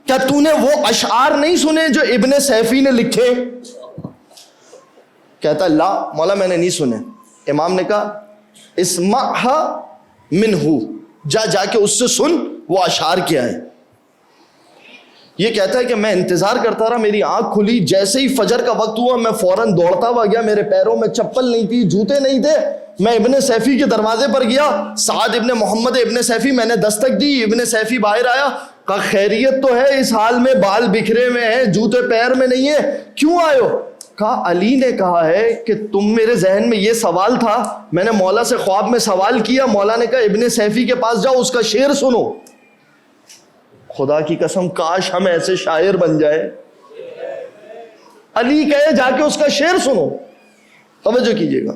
کیا تو نے وہ اشعار نہیں سنے جو ابن سیفی نے لکھے؟ کہتا لا مولا میں نے نہیں سنے. امام نے کہا اسمعها منہ, جا کے اس سے سن وہ اشعار کیا ہے. یہ کہتا ہے کہ میں انتظار کرتا رہا, میری آنکھ کھلی, جیسے ہی فجر کا وقت ہوا میں فوراً دوڑتا ہوا گیا, میرے پیروں میں چپل نہیں تھی, جوتے نہیں تھے, میں ابن سیفی کے دروازے پر گیا, سعد ابن محمد ابن سیفی, میں نے دستک دی, ابن سیفی باہر آیا, کہا خیریت تو ہے, اس حال میں بال بکھرے میں ہیں, جوتے پیر میں نہیں ہے, کیوں آئے ہو؟ کہا علی نے کہا ہے کہ تم, میرے ذہن میں یہ سوال تھا, میں نے مولا سے خواب میں سوال کیا, مولا نے کہا ابن سیفی کے پاس جاؤ, اس کا شعر سنو. خدا کی قسم کاش ہم ایسے شاعر بن جائے. علی کہے جا کے اس کا شعر سنو. توجہ کیجئے گا.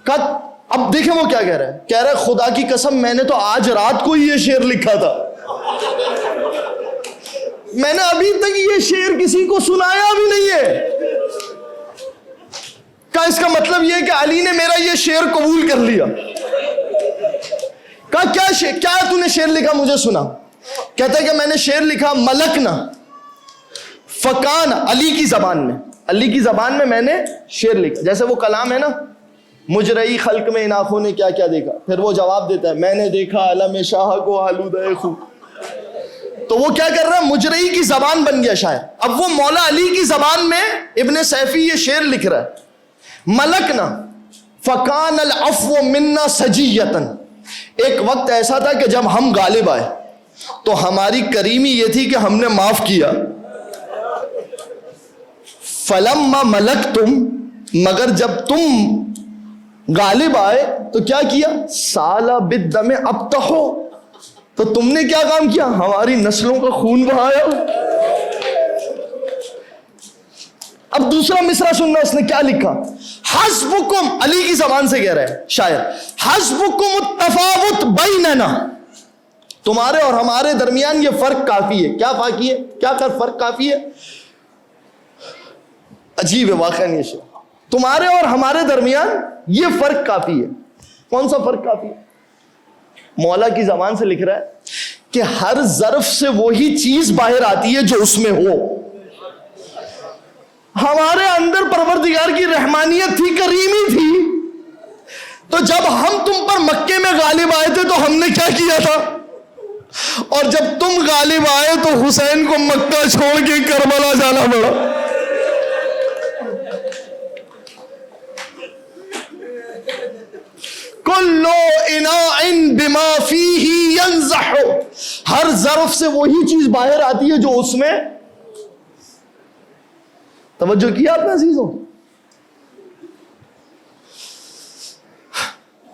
اب دیکھیں وہ کیا کہہ رہا ہے, کہہ رہا ہے خدا کی قسم میں نے تو آج رات کو ہی یہ شعر لکھا تھا, میں نے ابھی تک یہ شعر کسی کو سنایا بھی نہیں ہے. کہا اس کا مطلب یہ ہے کہ علی نے میرا یہ شعر قبول کر لیا. کہا کیا تو نے شعر لکھا, مجھے سنا. کہتا ہے کہ میں نے شعر لکھا, ملکنا فکان, علی کی زبان میں میں نے شعر لکھا. جیسے وہ کلام ہے نا, مجرئی خلق میں ان آنکھوں نے کیا کیا دیکھا, پھر وہ جواب دیتا ہے میں نے دیکھا علم شاہ کو آلودہ خو. تو وہ کیا کر رہا ہے, مجرئی کی زبان بن گیا شاعر. اب وہ مولا علی کی زبان میں ابن سیفی یہ شعر لکھ رہا ہے, ملکنا فکان العفو منا سجیتن. ایک وقت ایسا تھا کہ جب ہم غالب آئے تو ہماری کریمی یہ تھی کہ ہم نے معاف کیا. فلما ملکتم, مگر جب تم غالب آئے تو کیا کیا, سالا بالدم ابتحو, تو تم نے کیا کام کیا, ہماری نسلوں کا خون بہایا. اب دوسرا مصرع سننا اس نے کیا لکھا, حسبکم, علی کی زبان سے کہہ رہا ہے شاعر, حسبکم التفاوت بیننا, تمہارے اور ہمارے درمیان یہ فرق کافی ہے. کیا باقی ہے, کیا فرق کافی ہے؟ عجیب ہے واقعا یہ شعر. تمہارے اور ہمارے درمیان یہ فرق کافی ہے. کون سا فرق کافی ہے؟ مولا کی زبان سے لکھ رہا ہے کہ ہر ظرف سے وہی چیز باہر آتی ہے جو اس میں ہو. ہمارے اندر پروردگار کی رحمانیت تھی, کریمی تھی, تو جب ہم تم پر مکے میں غالب آئے تھے تو ہم نے کیا کیا تھا, اور جب تم غالب آئے تو حسین کو مکہ چھوڑ کے کربلا جانا پڑا. کلو اناء بما فیہ ینزح, ہر ظرف سے وہی چیز باہر آتی ہے جو اس میں. توجہ کیا آپ نے عزیزوں؟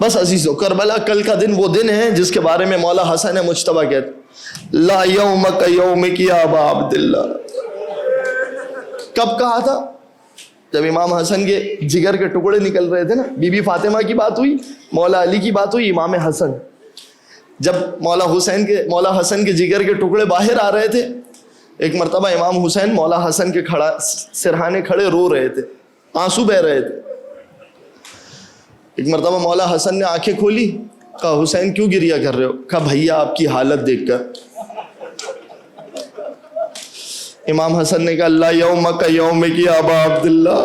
بس عزیزوں, کربلا کل کا دن وہ دن ہے جس کے بارے میں مولا حسن مجتبیٰ کہتے لا یوم کیومک یا ابا عبداللہ. کب کہا تھا؟ جب امام حسن کے جگر کے ٹکڑے نکل رہے تھے نا, بی بی فاطمہ کی بات ہوئی, مولا علی کی بات ہوئی, امام حسن, جب مولا حسن کے جگر کے ٹکڑے باہر آ رہے تھے, ایک مرتبہ امام حسین مولا حسن کے سرہانے کھڑے رو رہے تھے, آنسو بہ رہے تھے. ایک مرتبہ مولا حسن نے آنکھیں کھولی, کہا حسین کیوں گریا کر رہے ہو؟ کہا بھیا آپ کی حالت دیکھ کر. امام حسن نے کہا اللہ یومک یومک یا ابا عبداللہ.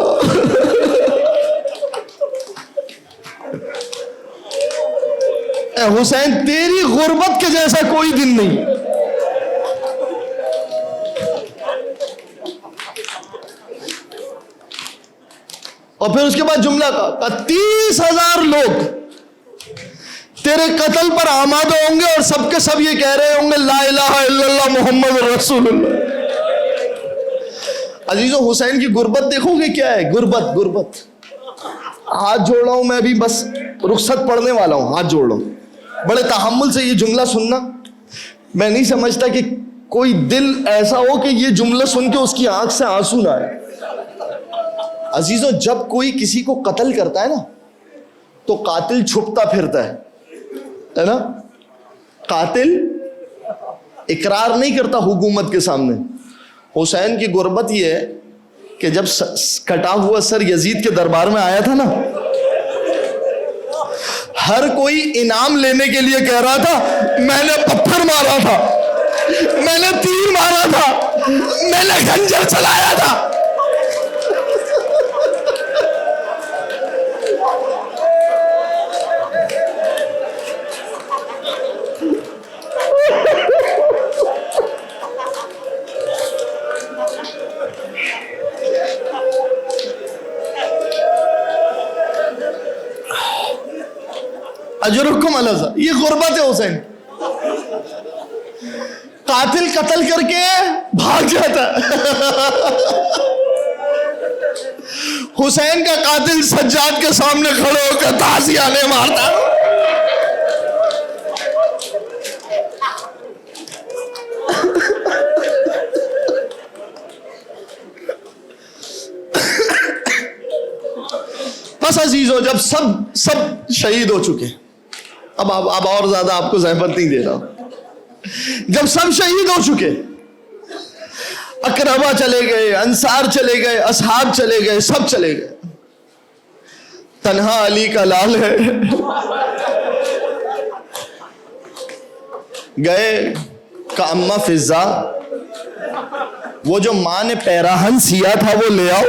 اے حسین تیری غربت کے جیسا کوئی دن نہیں. اور پھر اس کے بعد جملہ کہا 30,000 لوگ تیرے قتل پر آمادہ ہوں گے اور سب کے سب یہ کہہ رہے ہوں گے لا الہ الا اللہ محمد رسول اللہ. عزیزوں حسین کی غربت دیکھو گے کیا ہے, غربت. ہاتھ جوڑ رہا ہوں میں ابھی, بس رخصت پڑھنے والا ہوں, ہاتھ جوڑ رہا ہوں. بڑے تحمل سے یہ جملہ سننا. میں نہیں سمجھتا کہ کوئی دل ایسا ہو کہ یہ جملہ سن کے اس کی آنکھ سے آنسو نہ آئے. عزیزوں جب کوئی کسی کو قتل کرتا ہے نا تو قاتل چھپتا پھرتا ہے نا. قاتل اقرار نہیں کرتا حکومت کے سامنے. حسین کی غربت یہ ہے کہ جب کٹا ہوا سر یزید کے دربار میں آیا تھا نا, ہر کوئی انعام لینے کے لیے کہہ رہا تھا میں نے پتھر مارا تھا, میں نے تیر مارا تھا, میں نے خنجر چلایا تھا. اجرکم علی ذالک، یہ غربت ہے حسین. قاتل قتل کر کے بھاگ جاتا حسین کا قاتل سجاد کے سامنے کھڑے ہو کر تازیانے مارتا. بس عزیزو، جب سب شہید ہو چکے، اب اور زیادہ آپ کو زحمت نہیں دے رہا، جب سب شہید ہو چکے، اقربا چلے گئے، انصار چلے گئے، اصحاب چلے گئے، سب چلے گئے، تنہا علی کا لال ہے. گئے کہ اماں فضا، وہ جو ماں نے پیراہن سیا تھا وہ لے آؤ.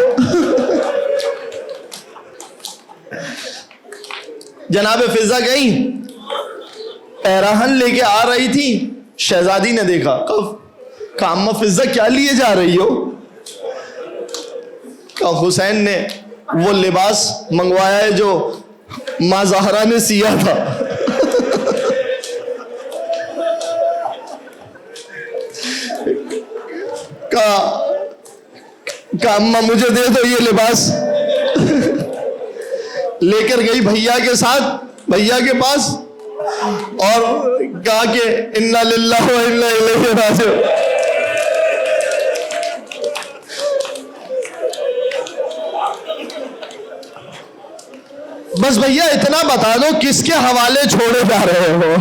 جناب فضا گئی، پیراہن لے کے آ رہی تھی، شہزادی نے دیکھا، کہا اماں فضا کیا لیے جا رہی ہو؟ کہا حسین نے وہ لباس منگوایا ہے جو ماں زہرا نے سیا تھا. کہا اماں مجھے دے دو یہ لباس. لے کر گئی بھیا کے ساتھ، بھیا کے پاس، اور کہا کہ انا للہ و انا الیہ راجعون. بس بھیا اتنا بتا دو کس کے حوالے چھوڑے جا رہے ہو.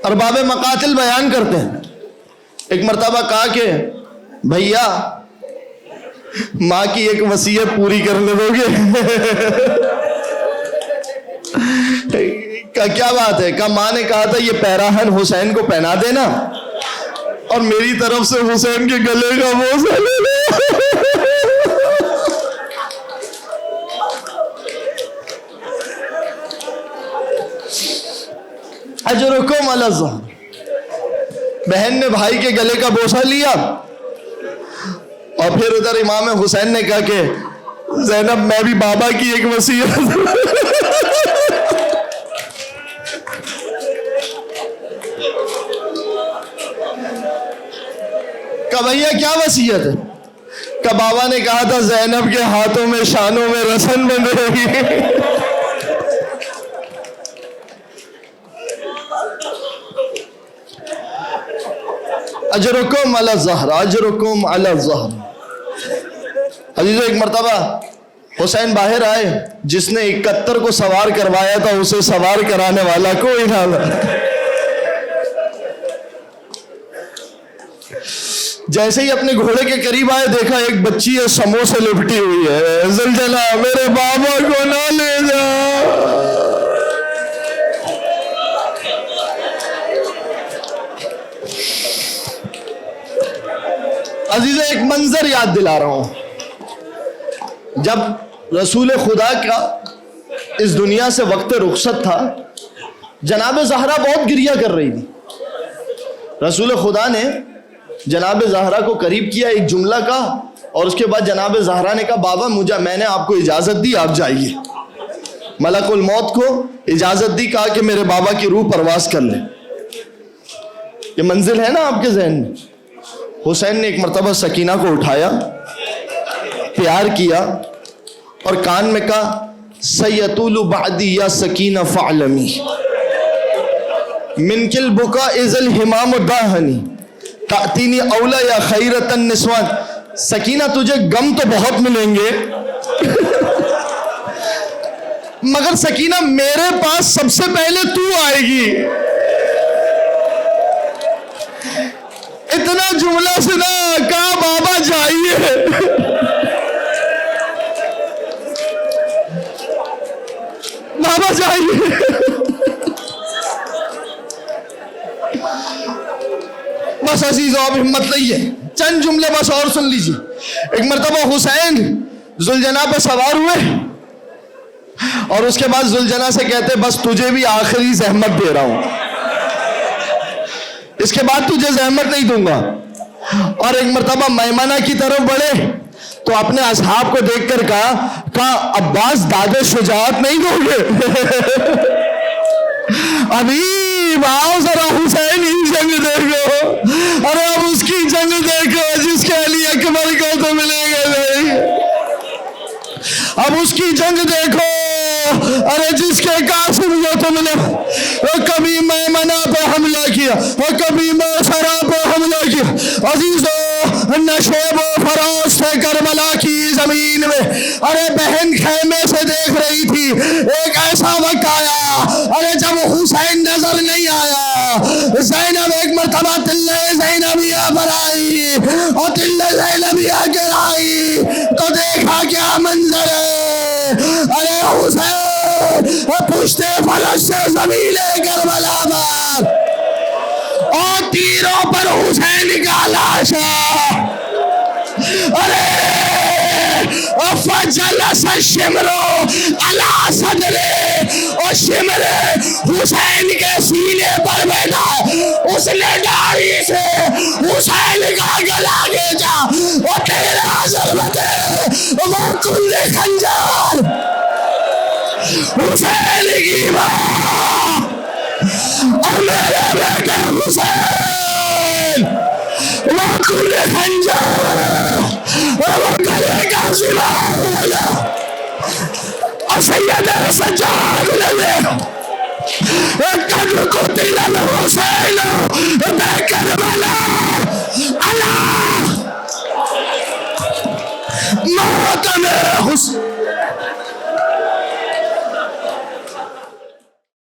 ارباب مقاتل بیان کرتے ہیں، ایک مرتبہ کہا کہ بھیا ماں کی ایک وصیت پوری کرنے دو گے؟ کیا بات ہے؟ ماں نے کہا تھا یہ پیراہن حسین کو پہنا دینا اور میری طرف سے حسین کے گلے کا بوسہ لے لے. اجرکم علی ذالک. بہن نے بھائی کے گلے کا بوسہ لیا، اور پھر ادھر امام حسین نے کہا کہ زینب میں بھی بابا کی ایک وصیت. کہا بھیا کیا وصیت ہے؟ کہا بابا نے کہا تھا زینب کے ہاتھوں میں شانوں میں رسن بندھے گی. اجرکم علی الزہر، اجرکم علی الزہر. عزیزو، ایک مرتبہ حسین باہر آئے، جس نے 71 کو سوار کروایا تھا اسے سوار کرانے والا کوئی نہ تھا. جیسے ہی اپنے گھوڑے کے قریب آئے، دیکھا ایک بچی ہے سموسے لپٹی ہوئی ہے. زلجلہ میرے بابا کو نہ لے جا. عزیزو، ایک منظر یاد دلا رہا ہوں. جب رسول خدا کا اس دنیا سے وقت رخصت تھا، جناب زہرا بہت گریہ کر رہی تھی. رسول خدا نے جناب زہرا کو قریب کیا، ایک جملہ کہا، اور اس کے بعد جناب زہرا نے کہا بابا میں نے آپ کو اجازت دی، آپ جائیے. ملک الموت کو اجازت دی، کہا کہ میرے بابا کی روح پرواز کر لے. یہ منزل ہے نا آپ کے ذہن میں. حسین نے ایک مرتبہ سکینہ کو اٹھایا، پیار کیا، اور کان میں کہا سیطول بعدی یا سکینہ فعلمی منک البکا اذ الہمام داہنی تأتینی اولا یا خیرت النسوان. سکینہ تجھے غم تو بہت ملیں گے، مگر سکینہ میرے پاس سب سے پہلے تو آئے گی. اتنا جملہ سنا، کہا بابا جائیے. بابا جائیے. بس عزیزو، اب ہمت لئیے، چند جملے بس اور سن لیجیے. ایک مرتبہ حسین ذوالجناح پہ سوار ہوئے، اور اس کے بعد ذوالجناح سے کہتے بس تجھے بھی آخری زحمت دے رہا ہوں، اس کے بعد تجھے زحمت نہیں دوں گا. اور ایک مرتبہ میمنہ کی طرف بڑھے تو اپنے اصحاب کو دیکھ کر کہا عباس داد شجاعت نہیں دو گے؟ ابھی آؤ ذرا حسین کی جنگ دیکھو، ارے اب اس کی جنگ دیکھو جس کے علی اکبر کو تو ملے گا نہیں، اب اس کی جنگ دیکھو ارے جس کے قاسم کو تو ملے، کبھی میمنہ پہ حملہ کیا اور کبھی موسرا پہ حملہ کیا۔ عزیزو نشیب و فراز سے کربلا کی زمین میں ارے بہن خیمے سے دیکھ رہی تھی، ایک ایسا وقت آیا ارے جب حسین نظر نہیں آیا، زینب ایک مرتبہ تلے زینبیہ پر آئی اور تلے زینبیہ گرائی تو دیکھا کیا منظر ہے، ارے حسین پشتے فلش سے زمین کربلا پر اور تیروں پر حسین کا لاشا، ارے فجلس الشمر علی صدرے، اور شمر حسین کے سینے پر بیٹھا، اس نے داڑھی سے حسین کا گلا کھینچا اور تیرا ضربت وہ کل خنجر حسین کی ماں اور میرے بیٹے حسین وہ کل خنجر وہ گلے کا زلال اور سید سجاد لے قد قتل الحسین بکربلا علی ماتم حسین